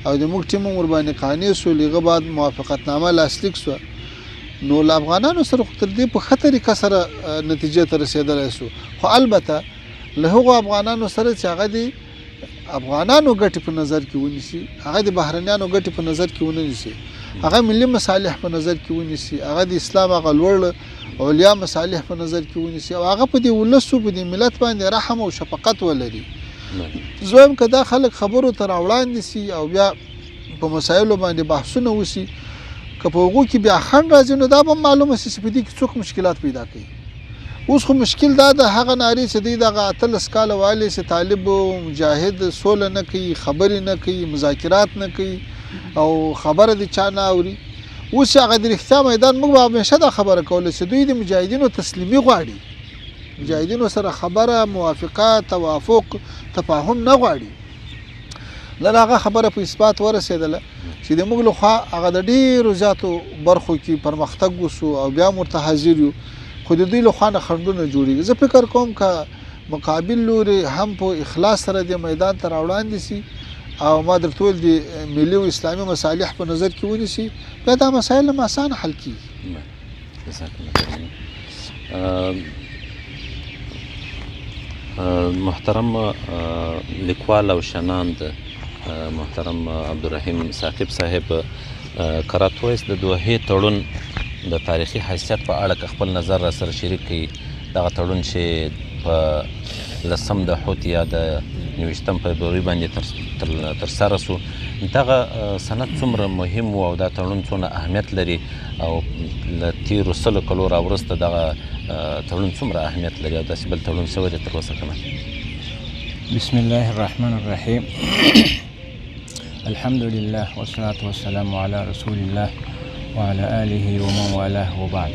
Speaker 2: او د موږ ټیم هم ورباندې قانع سو له هغه بعد موافقتنامه لاسلیک سوه نو له افغانانو سره خو تر دې په ښه طریقه سره نتیجې ته رسېدلی سو خو البته له هغو افغانانو سره چې هغه د افغانانو ګټې په نظر کې ونیسي هغه د بهرنیانو ګټې په نظر کې ونه نیسي هغه ملي مصالح په نظر کې ونیسي هغه د اسلام هغه لوړ علیا مصالح په نظر کې ونیسي او هغه په دې ولسو په دې ملت باندې رحم او شفقت ولري زه وایم که دا خلک خبرو ته راوړاندې سي او بیا په مسایلو باندې بحثونه وسي که په هغو کې بیا خنډ راځي نو دا به معلومه سي چې په دې کې څوک مشکلات پیدا کوي اوس خو مشکل دا د هغه نارې چې دوی دغه 18 کاله والي چې طالب مجاهد سوله نه کوي خبرې نه کوي مذاکرات نه کوي او خبره د چا نه اوري اوس هغه د رښتیا میدان موږ به همیشه دا خبره کوله چې دوی د مجاهدینو تسلیمي غواړي مجاهدینو سره خبره موافقه توافق تفاهم نه غواړي نن هغه خبره په اثبات ورسېدله چې د موږ لخوا هغه د ډېرو زیاتو برخو کې پرمختګ وسو او بیا ورته حاضر یو خو د دوی له خوا نه خنډونه جوړېږي زه فکر کوم که مقابل لوري هم په اخلاص سره د میدان ته راوړاندې سي او ما درته ویل د ملي او اسلامي مصالح په نظر کې ونیسي بیا دا مسایل هم اسانه حل کېږي
Speaker 1: محترم لیکوال او شناند محترم عبدالرحیم ثاقب صاحب کراتویس د دوحې تړون د تاریخي حیثیت په اړه که خپل نظر را سره شریک کړي دغه تړون چې په 10 د حوت یا د 29 فبروري باندې ترسره سو دغه سند څومره مهم و او دا تړون څونه اهمیت لري او له تیرو 100 کلو راوروسته دغه تړون څومره اهمیت لري او داسې بل تړون شوی دی تر اوسه که نه
Speaker 6: بسم الله الرحمن الرحیم الحمد لله والصلاة والسلام على رسول الله وعلى آله ومن والاه وبعد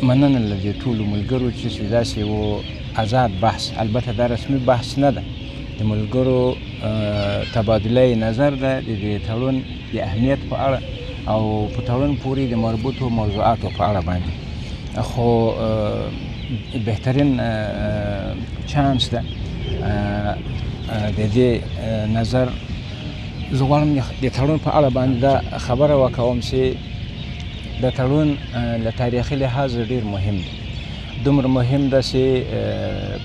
Speaker 6: مننه له دې ټولو ملګرو چې داسې یو آزاد بحث البته دا رسمي بحث نه ده د ملګرو تبادله نظر ده د دې تړون د اهمیت په اړه او په تړون پورې د مربوطو موضوعاتو په اړه باندې خو بهترین چانس ده د دې نظر زه غواړم د تړون په اړه باندې دا خبره وکوم چې د تړون له تاریخي لحاظ ډېر مهم دی دومره مهم ده چې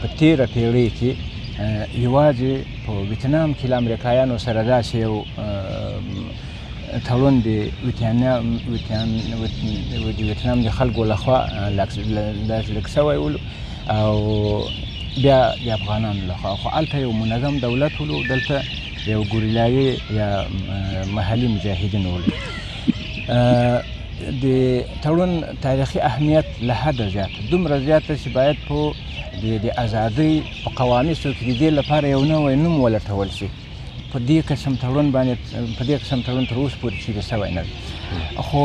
Speaker 6: په تېره پیړۍ کې یوازې په ویتنام کې له امریکایانو سره داسې یو تړون د ویتنام د خلکو لخوا لاسلیک شوی ولو او بیا د افغانانو لخوا خو هلته یو منظم دولت ولو دلته یو ګوریلایي یا محلي مجاهدین ولو د تړون تاریخي اهمیت له حده زیاته دومره زیاته چې باید په د ازادۍ په قوانیسو کې د دې لپاره یو نوی نوم ولټول شي په دې قسم تړون تر اوسه پورې چیرې شوی نه دی خو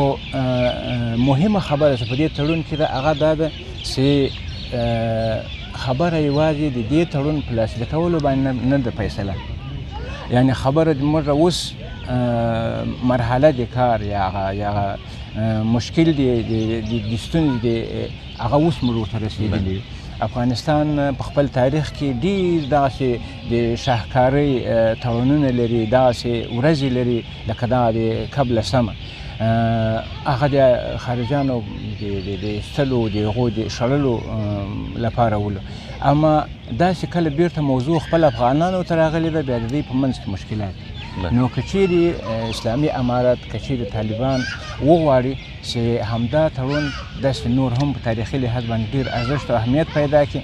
Speaker 6: مهمه خبره چې په دې تړون کې ده هغه دا ده چې خبره یوازې د دې تړون په لاسلیکولو باندې نه ده فیصله یعنی خبره موږ اوس مرحله د کار یا مشکل د ستونزې د هغه اوس موږ ورته رسېدلي افغانستان په خپل تاریخ کې ډېر داسې د شاهکارۍ تړونونه لري داسې ورځې لري لکه دا د قبل سمه هغه د خارجیانو د ایستلو د هغو د شړلو لپاره ولو اما داسې کله بیرته موضوع خپل افغانانو ته راغلې ده بیا د دوی په منځ کې مشکلات نو که چیرې اسلامي امارت که چیرې طالبان وغواړي چې همدا تړون داسې نور هم په تاریخي لحاظ باندې ډېر ارزښت او اهمیت پیدا کړي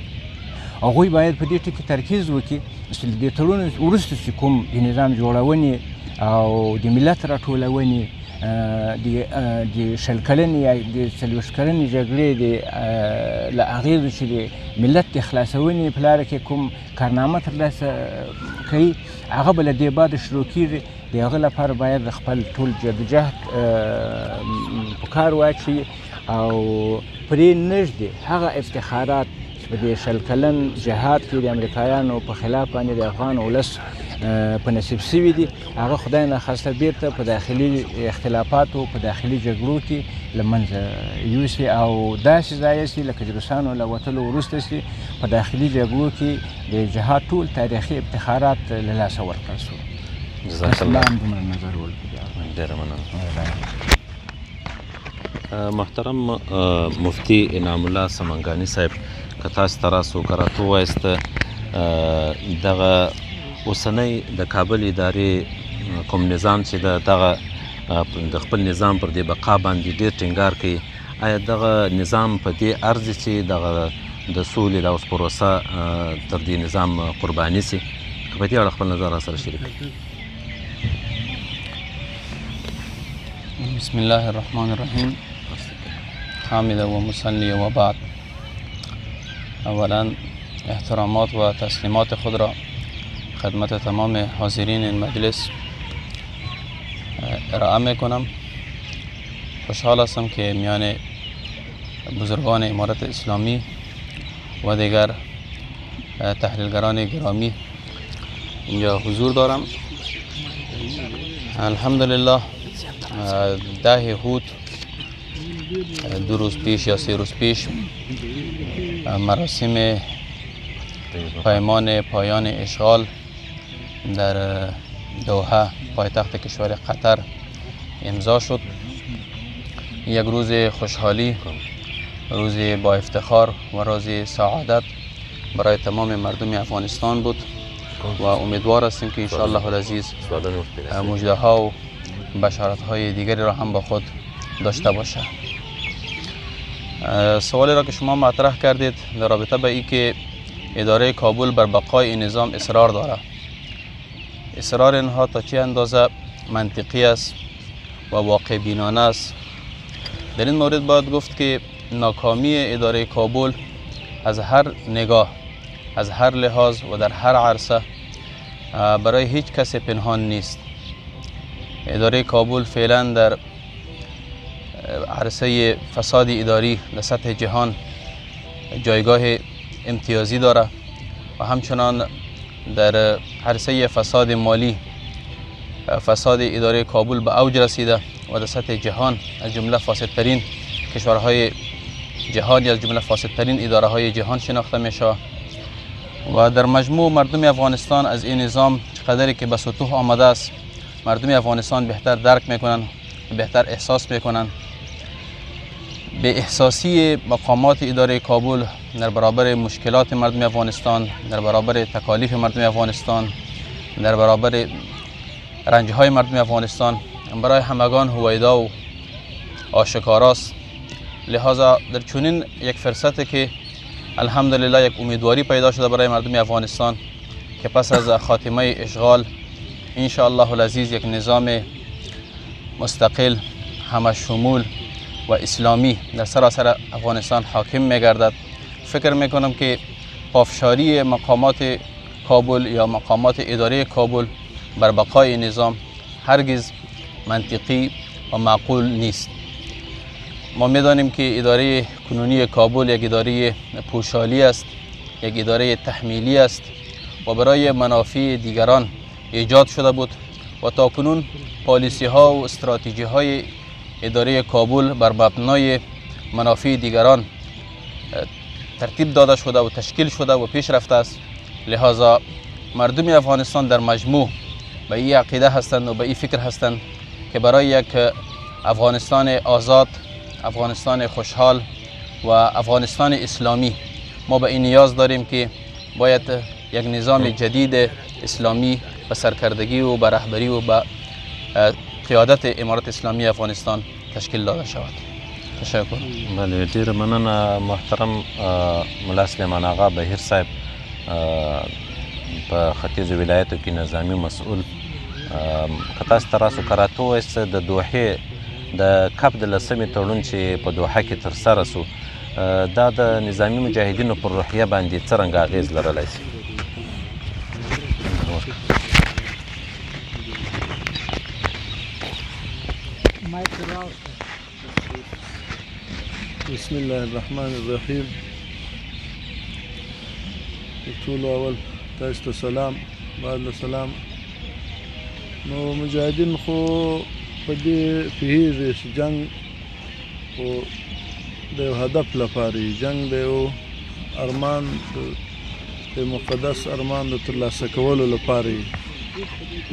Speaker 6: هغوی باید په دې ټکي ترکیز وکړي چې د دې تړون وروسته چې کوم د نظام جوړونې او د ملت راټولونې د شل کلنې یا د 40 کلنې جګړې له اغېزو چې د ملت د خلاصونې په لاره کې کوم کارنامه ترلاسه کوي هغه به له دې بعده شروع کېږي د هغه لپاره باید خپل ټول جدوجهد په کار واچوي او پرې نږدې هغه افتخارات چې په دې شل کلن جهاد کې د امریکایانو په خلاف باندې د افغان ولس په نصیب شوي دي هغه خدای ناخواسته بیرته په داخلي اختلافاتو په داخلي جګړو کې له منځه یوسي او داسې ځای شي لکه د روسانو له وتلو وروسته شي په داخلي جګړو کې د جهاد ټول تاریخي افتخارات له لاسه ورکړل شول
Speaker 1: جزاک الله
Speaker 6: دومره نظر ولکړي
Speaker 1: ډېره مننه محترم مفتي انعام الله سمنګاني صاحب که تاسو ته راسو که راته ووایست دغه اوسنۍ د کابل ادارې کوم نظام چې دغه د خپل نظام پر دې بقا باندې ډېر ټینګار کوي آیا دغه نظام په دې ارزي چې دغه د سولې د اوس پروسه تر دې نظام قرباني سي که په دې اړه خپل نظر راسره شریک کړئ
Speaker 7: بسم الله الرحمن الرحیم حامد و مصلی و بعد اولا احترامات و تسلیمات خود را خدمت تمام حاضرین این مجلس ارائه میکنم خوشحال هستم که میان بزرگان امارت اسلامی و دیگر تحلیلگران گرامی اینجا حضور دارم الحمدلله 10 هود 2 روز پیش یا 3 روز پیش مراسم پیمان پایان اشغال در دوحه پایتخت کشور قطر امضا شد. یک روز خوشحالی، روز با افتخار و روز سعادت برای تمام مردم افغانستان بود و امیدوار هستیم که انشاءالله العزیز مژده ها و بشارت های دیگری را هم با خود داشته باشه. سوالی را که شما مطرح کردید در رابطه با اینکه اداره کابل بر بقای این نظام اصرار داره، اصرار اینها تا چه اندازه منطقی است و واقع بینانه است. در این مورد باید گفت که ناکامی اداره کابل از هر نگاه، از هر لحاظ و در هر عرصه برای هیچ کس پنهان نیست. اداره کابل فعلا در عرصه فساد اداری در سطح جهان جایگاه امتیازی داره و همچنان در عرصه فساد مالی فساد اداره کابل به اوج رسیده و در سطح جهان از جمله فاسدترین کشورهای جهان یا از جمله فاسدترین اداره های جهان شناخته میشه و در مجموع مردم افغانستان از این نظام چقدری که به سطوح آمده است مردم افغانستان بهتر درک میکنن، بهتر احساس میکنن. به احساسی مقامات اداره کابل در برابر مشکلات مردم افغانستان، در برابر تکالیف مردم افغانستان، در برابر رنجهای مردم افغانستان برای همگان هویدا و آشکاراست. لحاظا در چنین یک فرصتی که الحمدلله یک امیدواری پیدا شده برای مردم افغانستان که پس از خاتمه اشغال ان شاء الله العزیز یک نظام مستقل همه شمول و اسلامی در سراسر افغانستان حاکم می‌گردد. فکر می‌کنم که پافشاری مقامات کابل یا مقامات اداره کابل بر بقای نظام هرگز منطقی و معقول نیست. ما می‌دانیم که اداره کنونی کابل یک اداره پوشالی است، یک اداره تحمیلی است و برای منافع دیگران ایجاد شده بود و تاکنون پالیسی ها و استراتژی های اداره کابل بر مبنای منافع دیگران ترتیب داده شده و تشکیل شده و پیش رفته است. لحاظا مردم افغانستان در مجموع به این عقیده هستند و به این فکر هستند که برای یک افغانستان آزاد، افغانستان خوشحال و افغانستان اسلامی ما به این نیاز داریم که باید یک نظام جدید اسلامی به سرکردگی و به رهبری و به قیادت امارت اسلامی افغانستان تشکیل داده شود. تشکر.
Speaker 1: بله، ډیره مننه محترم ملا سلیمان آغا بهیر صاحب، په ختیځو ولایتو کې نظامي مسؤل. که تاسو ته راسو که راته ووایاست د دوحې د کپ د لسمې تړون چې په دوحه کې ترسره سو دا د نظامي مجاهدینو پر روحیه باندې څرنګه اغیز لرلی شي؟
Speaker 8: بسم الله الرحمن الرحیم. ټولو اول تاسو ته سلام، بعد له سلام. نو مجاهدین خو په دې پوهېږي چې جنګ خو د یو هدف لپاره وي، جنګ د یو ارمان، د مقدس ارمان د ترلاسه کولو لپاره وي.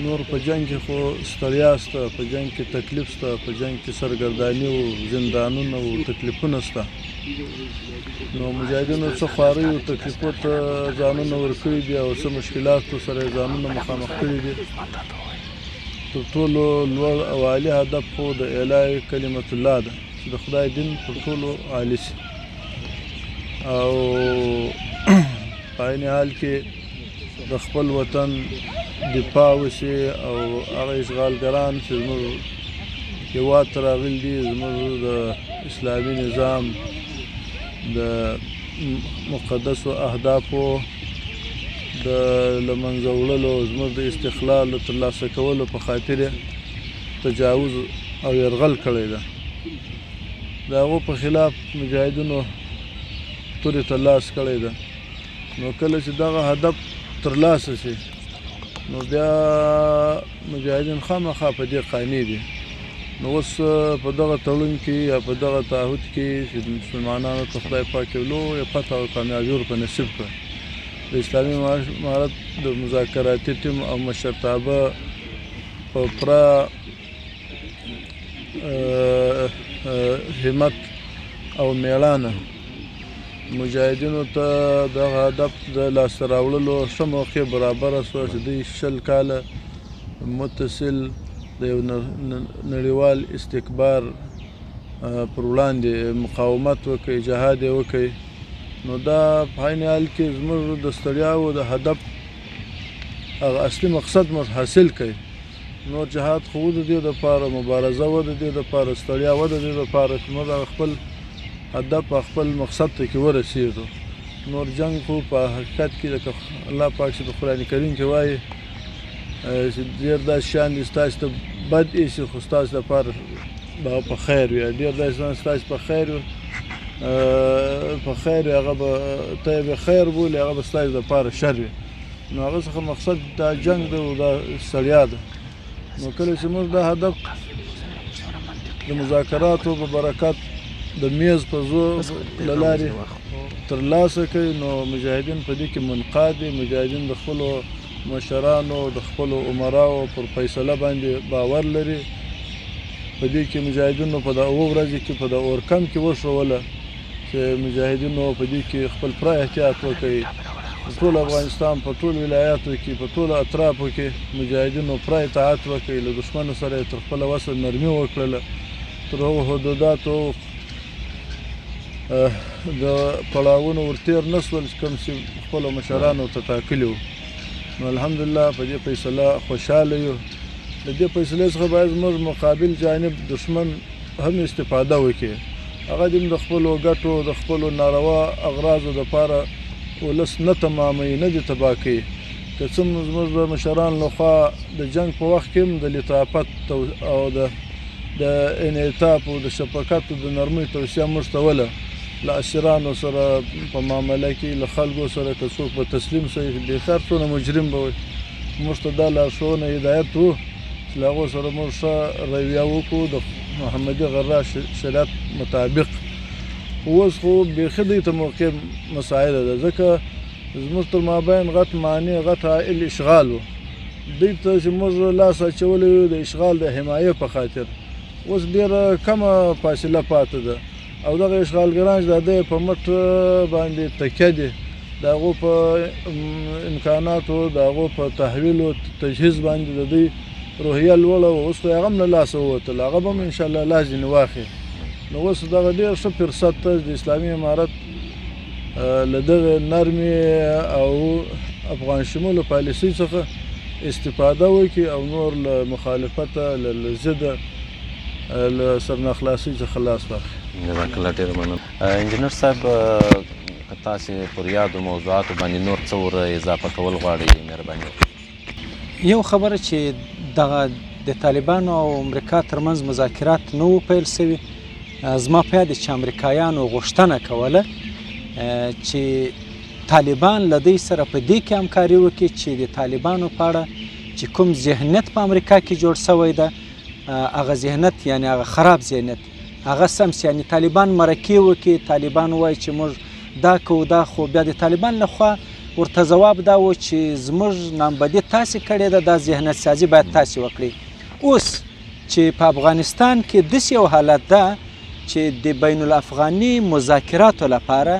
Speaker 8: نور په جنګ کې خو ستړیا شته، په جنګ کې تکلیف شته، په جنګ کې سرګرداني او زندانونه او تکلیفونه شته. نو مجاهدینو څه خوارۍ او تکلیفو ته ځانونه ورکړي دي او څه مشکلاتو سره یې ځانونه مخامخ کړي دي. تر ټولو لوړ او عالي هدف خو د اعلای کلمت الله ده چې د خدای دین پر ټولو عالي شي او په عین حال کې د خپل وطن دفاع وشي او هغه اشغالګران چې زموږ هېواد ته راغلي دي زموږ د اسلامي نظام د مقدسو اهدافو د له منځه وړلو، زموږ د استقلال د ترلاسه کولو په خاطر تجاوز او یرغل کړی ده. د هغو په خلاف مجاهدینو تورې ته لاس کړی ده. نو کله چې دغه هدف ترلاسه شي نو بیا مجاهدین خامخا په دې قانع دي. نو اوس په دغه تړون کې یا په دغه تعهد کې چې مسلمانانو ته خدای پاک یو لویه فتح او کامیابي ورپه نصیب کړه. د اسلامي امارت د مذاکراتي ټیم او مشرتابه په پوره همت او میړانه مجاهدینو ته دغه هدف د لاسته راوړلو ښه موقع برابره شوه چې دوی 20 کاله متصل د یو نړیوال استکبار پر وړاندې مقاومت وکړي، جهاد یې وکړي. نو دا په عین حال کې زموږ د ستړیاو د هدف هغه اصلي مقصد مو حاصل کړي. نور جهاد خو د دې دپاره، مبارزه و د دې دپاره، ستړیا و د دې دپاره چې موږ خپل هدف خپل مقصد ته کې ورسېږو. نور جنګ خو په حقیقت کې لکه الله پاک چې د قرآن کریم کې وایي چې ډېر داسې شیان دي ستاسو ته بد ایسي خو ستاسو دپاره به په خیر وي، ډېر داسې شیان ستاسو په خیر وي په خیر وي هغه به ته یې به خیر بولي، هغه به ستاسو دپاره شر وي. نو هغه څخه مقصد دا جنګ دی او دا ستړیا ده. نو کله چې موږ دا هدف د مذاکراتو په برکت د میز په زور له لارې ترلاسه کوي نو مجاهدین په دې کې منقاد دي. مجاهدین د خپلو مشرانو د خپلو عمراو پر فیصله باندې باور لري. په دې کې مجاهدینو په دا اوه ورځې کې په د اورکم کې وښوله چې مجاهدینو په دې کې خپل پوره احتیاط وکړي ټول افغانستان په ټول ولایاتو کې په ټولو اطرافو کې مجاهدینو پوره اطاعت وکړي، له دښمنو سره یې تر خپله وسه نرمي وکړله، تر هغو حدوداتو د پړاوونو ورتېر نه شول چې کوم چې خپلو مشرانو ته ټاکلي وو. نو الحمدلله په دې فیصله خوشحاله یو. د دې فیصلې څخه باید زموږ مقابل جانب دښمن هم استفاده وکړي، هغه دې د خپلو ګټو د خپلو ناروا اغراضو دپاره ولس نه تماموي، نه دې تباه کوي. که څه زموږ د مشرانو لخوا د جنګ په وخت کې هم د لطافت او د انعطاف او د شفقت او د نرمۍ توصیه موږ ته وله. له اسیرانو سره په معامله کې له خلکو سره که څوک به تسلیم شي بېخیر څونه مجرم به وي، موږ ته دا لارښوونه هدایت و چې له هغو سره موږ ښه رویه وکړو د محمدي غرا شریعت مطابق. اوس خو بیخي دوی ته موقع مساعده ده، ځکه زموږ تر مابین غټ معنی غټ عائل اشغال و، دوی ته چې موږ لاس اچولی وو د اشغال د حمایې په خاطر. اوس ډېره کمه فاصله پاتې ده او دغه اشغالګران چې د دوی په مټ باندې تکیه دي، د هغو په امکاناتو د هغو په تحویل او تجهیز باندې د دوی روحیه لوړه وه. اوس خو یې هغه هم له لاسه ووتل، هغه به هم انشاءالله لاس ځینې واخلي. نو اوس دغه ډېر ښه فرصت ته د اسلامي امارت له دغې نرمې او افغان شمولو پالیسۍ څخه استفاده وکړي او نور له مخالفته له ضده له سرناخلاصۍ څخه لاس واخلي.
Speaker 1: جزاک الله ډېر مننه. انجینر صاحب که تاسې پر یادو موضوعاتو باندې نور څه ور اضافه کول غواړئ مهرباني وکړئ.
Speaker 4: یو خبره چې دغه د طالبانو او امریکا ترمنځ مذاکرات نه وو پیل سوي، زما په یاد چې امریکایانو غوښتنه کوله چې طالبان له دوی سره په دې کې همکاري وکړي چې د طالبانو په اړه چې کوم ذهنیت په امریکا کې جوړ شوی ده، هغه ذهنیت یعنې هغه خراب ذهنیت هغه سم سي، یعنې طالبان مرکې وکړي، طالبان وایي چې موږ دا کوو دا، خو بیا د طالبان لخوا ورته ځواب دا و چې زموږ نامبدي تاسې کړې ده، دا ذهنیت سازي باید تاسې وکړئ. اوس چې په افغانستان کې داسې یو حالت ده چې د بین الافغاني مذاکراتو لپاره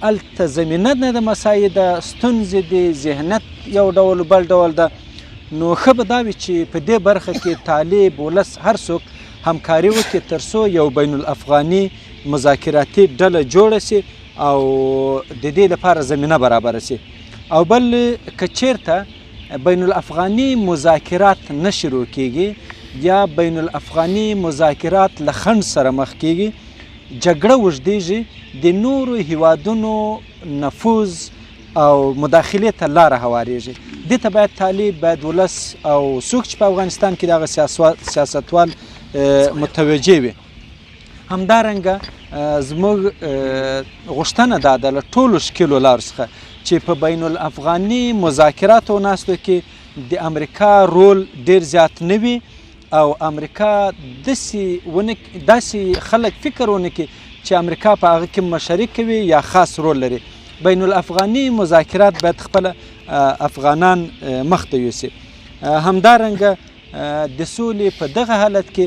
Speaker 4: هلته زمینه نه ده مساعده ده، ستونزې د ذهنیت یو ډول بل ډول ده. نو ښه به دا وي چې په دې برخه کې طالب ولس هر څوک همکاري وکړي تر څو یو بین الافغاني مذاکراتي ډله جوړه سي او د دې لپاره زمینه برابره سي. او بل که چیرته بین الافغاني مذاکرات نه شروع کیږي یا بین الافغاني مذاکرات له خنډ سره مخ کیږي، جګړه اوږدیږي، د نورو هیوادونو نفوذ او مداخلې ته لاره هواریږي. دې ته باید طالب باید ولس او څوک چې په افغانستان کې دغه سیاستوال متوجه وي. همدارنګه زموږ غوښتنه دا ده له ټولو ښکلو لارو څخه چې په بین الافغاني مذاکراتو ناستو کې د امریکا رول ډیر زیات نه وي او امریکا داسې خلک فکر ونه کړي چې امریکا په هغه کې مشارک کوي یا خاص رول لري. بین الافغاني مذاکرات باید خپله افغانان مخته یوسي. همدارنګه د سولې په دغه حالت کې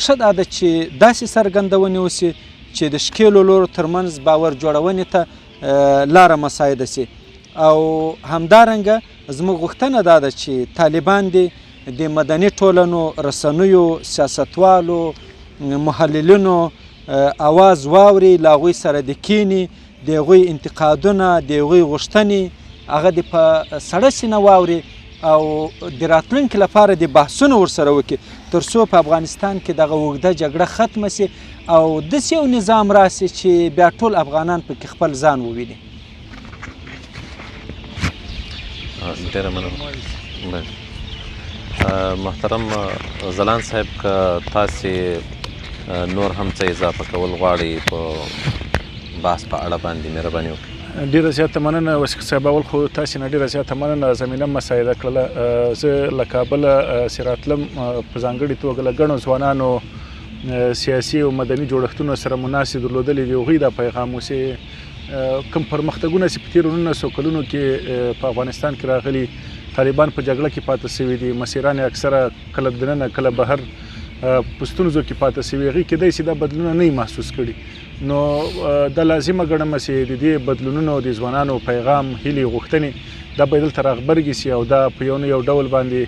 Speaker 4: ښه دا ده چې داسې څرګندونې وسي چې د ښکېلو لورو ترمنځ باور جوړونې ته لاره مساعده سي. او همدارنګه زموږ غوښتنه دا ده چې طالبان دې د مدني ټولنو، رسنیو، سیاستوالو، محللینو اواز واوري، له هغوی سره د کینې، د هغوی انتقادونه، د هغوی غوښتنې هغه د په سړه سینه واوري او د راتلونکي لپاره د بحثونه ورسره وکړي تر څو په افغانستان کې دغه اوږده جګړه ختمه سي او داسې یو نظام راسي چې بیا ټول افغانان پکې خپل ځان وویني.
Speaker 1: ډېره مننه. محترم ځلاند صاحب، که تاسې نور هم څه اضافه کول غواړئ په بحث په اړه باندې مهرباني وکړئ.
Speaker 3: ډیره زیاته مننه وسیق صاحب. اول خو تاسې نه ډیره زیاته مننه، زمینه مساعده کړله. زه له کابله سراتلم، په ځانګړې توګه له ګڼو ځوانانو سیاسي او مدني جوړښتونو سره مناسب درلودلې دي. هغوی دا پیغام اوسې کوم پرمختګونه چې په تېرو 1900 کلونو کې په افغانستان کې راغلي، طالبان په جګړه کې پاتې سوي دي، مسیران اکثره کله دننه کله بهر په ستونزو کې پاتې سوي، هغوی کیدای شي دا بدلونونه نه محسوس کړي. نو دا لازمه ګڼم چې د دې بدلونونو د ځوانانو پیغام هیلې غوښتنې دا باید دلته راغبرګې سي او دا په یو ډول باندې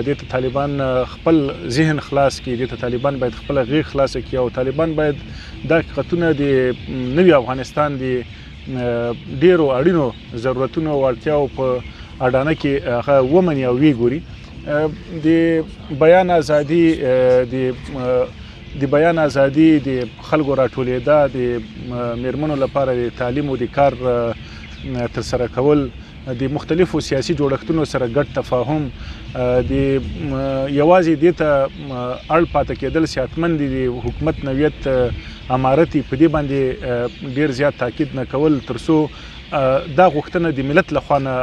Speaker 3: دې ته طالبان خپل ذهن خلاص کړي، دې ته طالبان باید خپله غېږ خلاصه کړي او طالبان باید دا حقیقتونه د نوي افغانستان د ډېرو اړینو ضرورتونو او اړتیاو په اډانه کې هغه ومني او ویې ګوري. د بیان ازادي د بیان ازادي د خلکو راټولېدا د میرمنو لپاره د تعلیم او د کار ترسره کول، د مختلفو سیاسي جوړښتونو سره ګډ تفاهم، د یوازې دې ته اړ پاتې کېدل چې حتمن د حکومت نوعیت امارت په دې باندې ډېر زیات تاکید نه کول، تر څو دا غوښتنه د ملت له خوا نه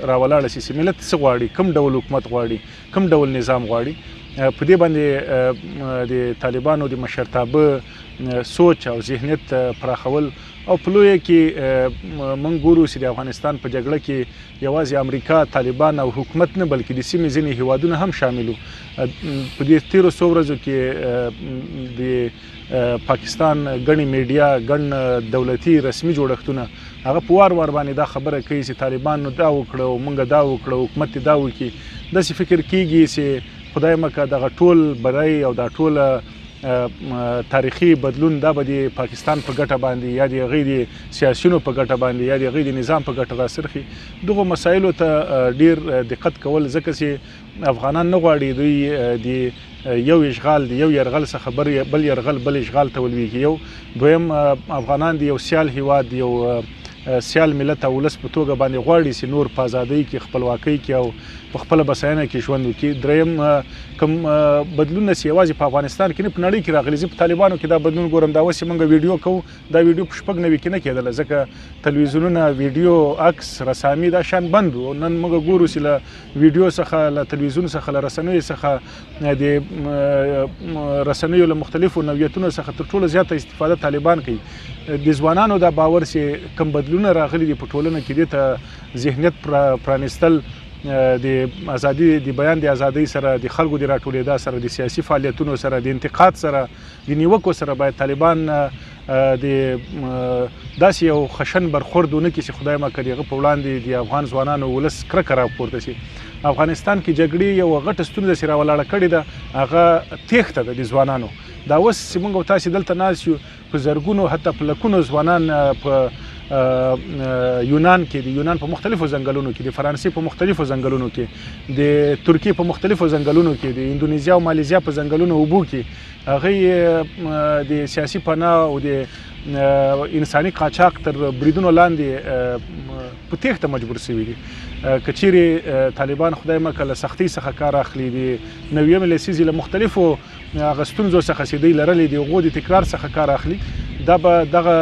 Speaker 3: راولاړه شي چې ملت څه غواړي، کوم ډول حکومت غواړي، کوم ډول نظام غواړي. په دې باندې د طالبانو د مشرتابه سوچ او ذهنیت پراخول او په لویه کې موږ ګورو چې د افغانستان په جګړه کې یوازې امریکا، طالبان او حکومت نه بلکې د سیمې ځینې هیوادونه هم شامل وو. په دې تیرو څو ورځو کې د پاکستان ګڼې میډیا، ګڼ دولتي رسمي جوړښتونه هغه په وار باندې دا خبره کوي چې طالبانو دا وکړه او موږ دا وکړه، حکومت دا وکړي. داسې فکر کیږي چې خدای مکه دغه ټول بری او دا ټول تاریخي بدلون دا به د پاکستان په ګټه باندې یا د هغې د سیاسیونو په ګټه باندې یا د هغې د نظام په ګټه راڅرخي. دغو مسایلو ته ډیر دقت کول، ځکه چې افغانان نه غواړي دوی د یو اشغال د یو یرغل څخه بل یرغل بل اشغال ته ولویږي. یو دویم افغانان د یو سیال هیواد، یو سیال ملت او ولس په توګه باندې غواړي چې نور په ازادۍ کې، خپلواکۍ کې او په خپله بساینه کې ژوند وکړي. دریم کوم بدلونونه چې یوازې په افغانستان کې نه په نړۍ کې راغلي، زه په طالبانو کې دا بدلون ګورم. دا اوس چې موږ ویډیو کوو، دا ویډیو په 90 کې نه کېدله، ځکه تلویزیونونه ویډیو، عکس، رسامي دا شان بند و. نن موږ ګورو چې له ویډیو څخه، له تلویزیون څخه، له رسنیو څخه، د رسنیو له مختلفو نوعیتونو څخه تر ټولو زیاته استفاده طالبان کوي. د ځوانانو دا باور چې کوم بدلونونه راغلي دي په ټولنه کې، دې ته ذهنیت پرانیستل، د ازادي، د بیان د ازادۍ سره، د خلکو د راټولېدا سره، د سیاسي فعالیتونو سره، د انتقاد سره، د نیوکو سره باید طالبان د داسې یو خشن برخورد ونه کړي چې خدای مکړي هغه په وړاندې د افغان ځوانانو ولس کرکه راپورته شي. افغانستان کې جګړې یو غټه ستونزه چې راولاړه کړې ده، هغه تېښته ده د ځوانانو. دا اوس چې موږ او تاسې دلته ناست یو، په زرګونو حتی په لکونو ځوانان په یونان کې، د یونان په مختلفو ځنګلونو کې، د فرانسې په مختلفو ځنګلونو کې، د ترکیې په مختلفو ځنګلونو کې، د اندونیزیا او مالیزیا په ځنګلونو اوبو کې، هغوی د سیاسي پناه او د انساني قاچاق تر بریدونو لاندې په تېښته مجبور شوي دي. که چیرې طالبان خدای مکړه له سختۍ څخه کار اخلي، د نویمې لسیزې له مختلفو هغه ستونزو څخه چې دوی لرلې، د هغو د تکرار څخه کار اخلي، دا به دغه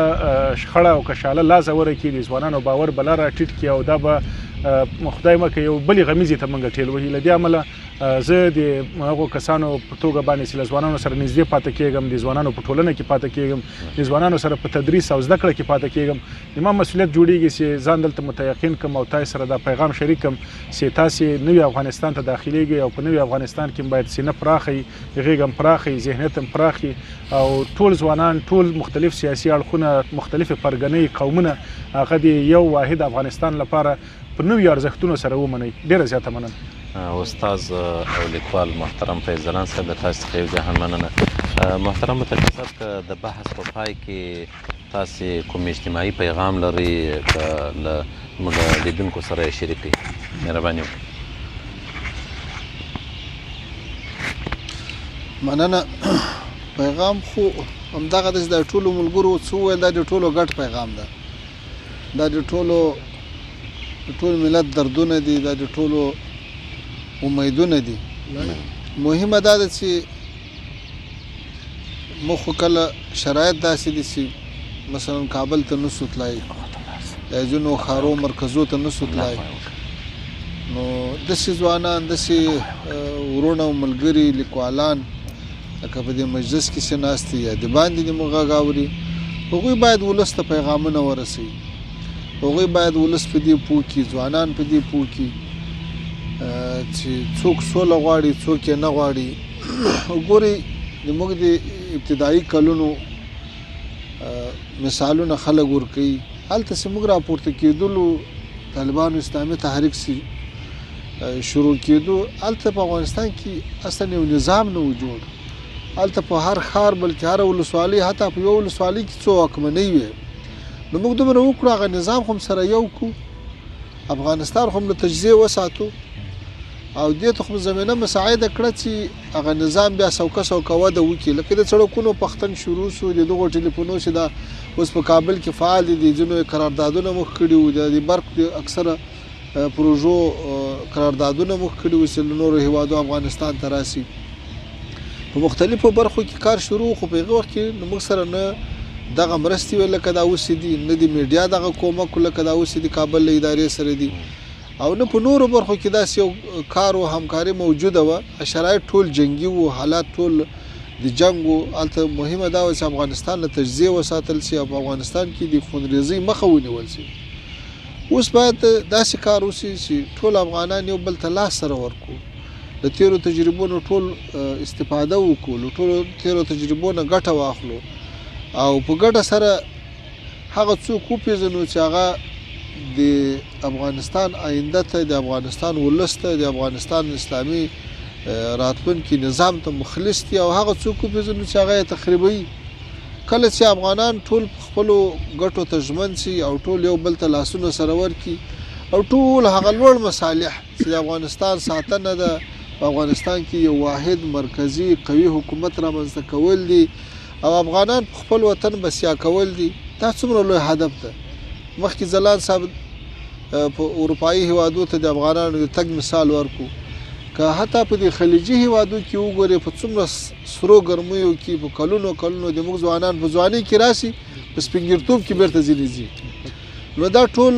Speaker 3: شخړه او کشاله لا ژوره کړي، د ځوانانو باور به لا راټیټ کړي او دا به خدای مکړه یو بلې غمیزې ته موږ ټېل وهي. له دې امله زه د هغو کسانو په توګه باندې چې له ځوانانو سره نږدې پاتې کېږم، د ځوانانو په ټولنه کې پاتې کېږم، د ځوانانو سره په تدریس او زده کړه کې پاتې کېږم، زما مسؤلیت جوړېږي چې ځان دلته متیقن کړم او تاسې سره دا پیغام شریک کړم چې تاسې نوي افغانستان ته داخلېږئ او په نوي افغانستان کې باید سینه پراخه وي، غېږ هم پراخه وي، ذهنیت هم پراخ وي او ټول ځوانان، ټول مختلف سیاسي اړخونه، مختلفې پرګنۍ، قومونه، هغه د یو واحد افغانستان لپاره په نویو ارزښتونو سره ومنئ. ډېره زیاته مننه.
Speaker 1: استاد او لیکوال محترم فیض ځلاند صاحب، د تاسو څخه یو جهان مننه. محترم مترجم صاحب، که د بحث په پای کې تاسې کوم اجتماعي پیغام لرئ، که له زموږ لیدونکو سره یې شریک کړئ، مهرباني وکړئ.
Speaker 2: مننه. پیغام خو همدغه ده چې د ټولو ملګرو څه وویل، دا د ټولو ګډ پیغام ده، دا د ټول ملت دردونه دي، دا د ټولو امیدونه دي. مهمه دا ده چې موږ خو کله شرایط داسې دي چې مثلا کابل ته نسو تلای، یا ځینو ښارو مرکزو ته نسو تلای، نو داسې ځوانان، داسې وروڼه او ملګري لیکوالان لکه په دې مجلس کې چې ناست دي یا د باندې دې موږ غږ اوري، هغوی باید ولس ته پیغامونه ورسوي، هغوی باید ولس په دې پوه کړي، ځوانان په دې پوه کړي چې څوک سوله غواړي، څوک یې نه غواړي. وګورئ، زموږ د ابتدایي کلونو مثالونه خلک ورکوي هلته چې موږ راپورته کېدلو طالبانو اسلامي تحریک شروع کېدو هلته په افغانستان کې اصلا یو نظام نه و جوړ هلته په هر ښار بلکې هره ولسوالۍ حتی په یو ولسوالۍ کې څو واکمنۍ وې نو موږ دومره وکړو هغه نظام خو هم سره یو کړو افغانستان خو هم له تجزیې وساتو او دې ته خو زمینه مساعده کړه چې هغه نظام بیا سوکه وده وکړي لکه د سړکونو پختن شروع شو د دغو ټلیفونو چې دا اوس په کابل کې فعال دي ځینو قراردادونه مخ کړي وو د برق د اکثره پروژو قراردادونه مخ کړي وو چې نورو هیوادو افغانستان ته راسي په مختلفو برخو کې کار شروع خو په هغه وخت کې موږ سره نه دغه مرستې وې لکه دا اوس دي نه د میډیا دغه کومک لکه دا اوس د کابل له ادارې سره دي او نه په نورو برخو کې داسې یو کار او همکاري موجوده وه شرایط ټول جنګي وو حالات ټول د جنګ وو هلته مهمه دا وه چې افغانستان له تجزیې وساتل سي او په افغانستان کې د خونریزۍ مخه ونیول سي اوس باید داسې کار وسي چې ټول افغانان یو بل ته لاس سره ورکړو د تیرو تجربو نه ټول استفاده وکړو له ټولو تیرو تجربو نه ګټه واخلو او په ګټه سره هغه څوک وپېژنو چې هغه د افغانستان آینده ته د افغانستان ولس ته د افغانستان اسلامي راتلونکي نظام ته مخلص دي او هغه څوک وپېژنو چې هغه یې تخریبوي کله چې افغانان ټول په خپلو ګټو ته ژمن سي او ټول یو بل ته لاسونه سره ورکړي او ټول هغه لوړ مصالح چې د افغانستان ساتنه ده په افغانستان کې یو واحد مرکزي قوي حکومت رامنځته کول دي او افغانان په خپل وطن بسیا کول دي دا څومره لوی هدف ده مخکې ځلان صاحب په اروپایي هیوادو ته د افغانانو د تګ مثال ورکو که حتی په د خلیجي هیوادو کې وګورې په څومره سرو ګرمیو کې په کلونو د موږ ځوانان په ځوانۍ کې راسي په سپینګیرتوب کې بیرته ځینې ځي نو دا ټول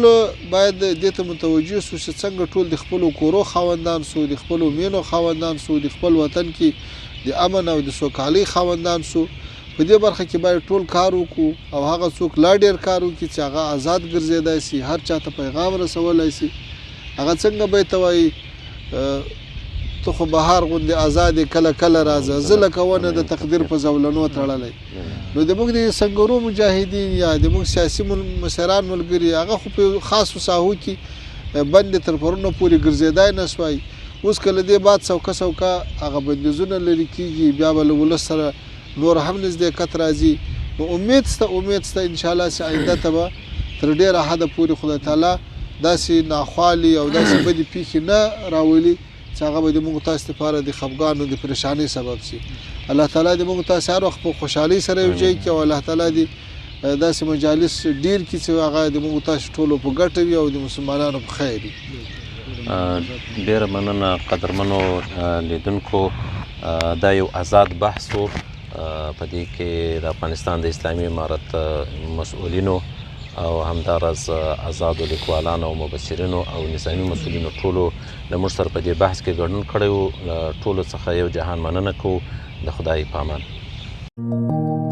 Speaker 2: باید دې ته متوجه سو چې څنګه ټول د خپلو کورو خاوندان سو د خپلو مینو خاوندان سو د خپل وطن کې د امن او د سوکالۍ خاوندان سو په دې برخه کې باید ټول کار وکړو او هغه څوک لا ډېر کار وکړي چې هغه آزاد ګرځېدای سي هر چا ته پیغام رسولی سي هغه څنګه به ته وایي ته خو بهار غوندې آزاد کله کله راځه زه لکه ونه د تقدیر په زولنو تړلی نو د موږ د سنګرو مجاهدین یا د موږ سیاسي مشران ملګري هغه خو په خاصو ساحو کې بندې تر پرونه پورې ګرځېدای نه سوای اوس کله دې بعد سوکه هغه بندیزونه لرې کېږي بیا به له ولس سره نور هم نزدېکت راځي نو امید سته انشاءالله چې آینده ته به تر ډېره حده پورې خدای تعالی داسې ناخوالي او داسې بدې پیښې نه راولي چې هغه به د موږ تاسو لپاره د خفګان او د پریشانۍ سبب شي الله تعالی دې موږ تاسو هر وخت په خوشحالۍ سره یو ځای کړي او الله تعالی دې داسې مجالس ډېر کړي چې هغه د موږ تاسو ټولو په ګټه وي او د مسلمانانو په خیر وي
Speaker 1: ډېره مننه قدرمنو لیدونکو دا یو آزاد بحث و په دې کې د افغانستان د اسلامي امارت مسؤلینو او همداراز آزادو لیکوالانو او مبصرینو او نظامي مسؤلینو ټولو له موږ سره په دې بحث کې ګډون کړی و له ټولو څخه یو جهان مننه کوو د خدای په امان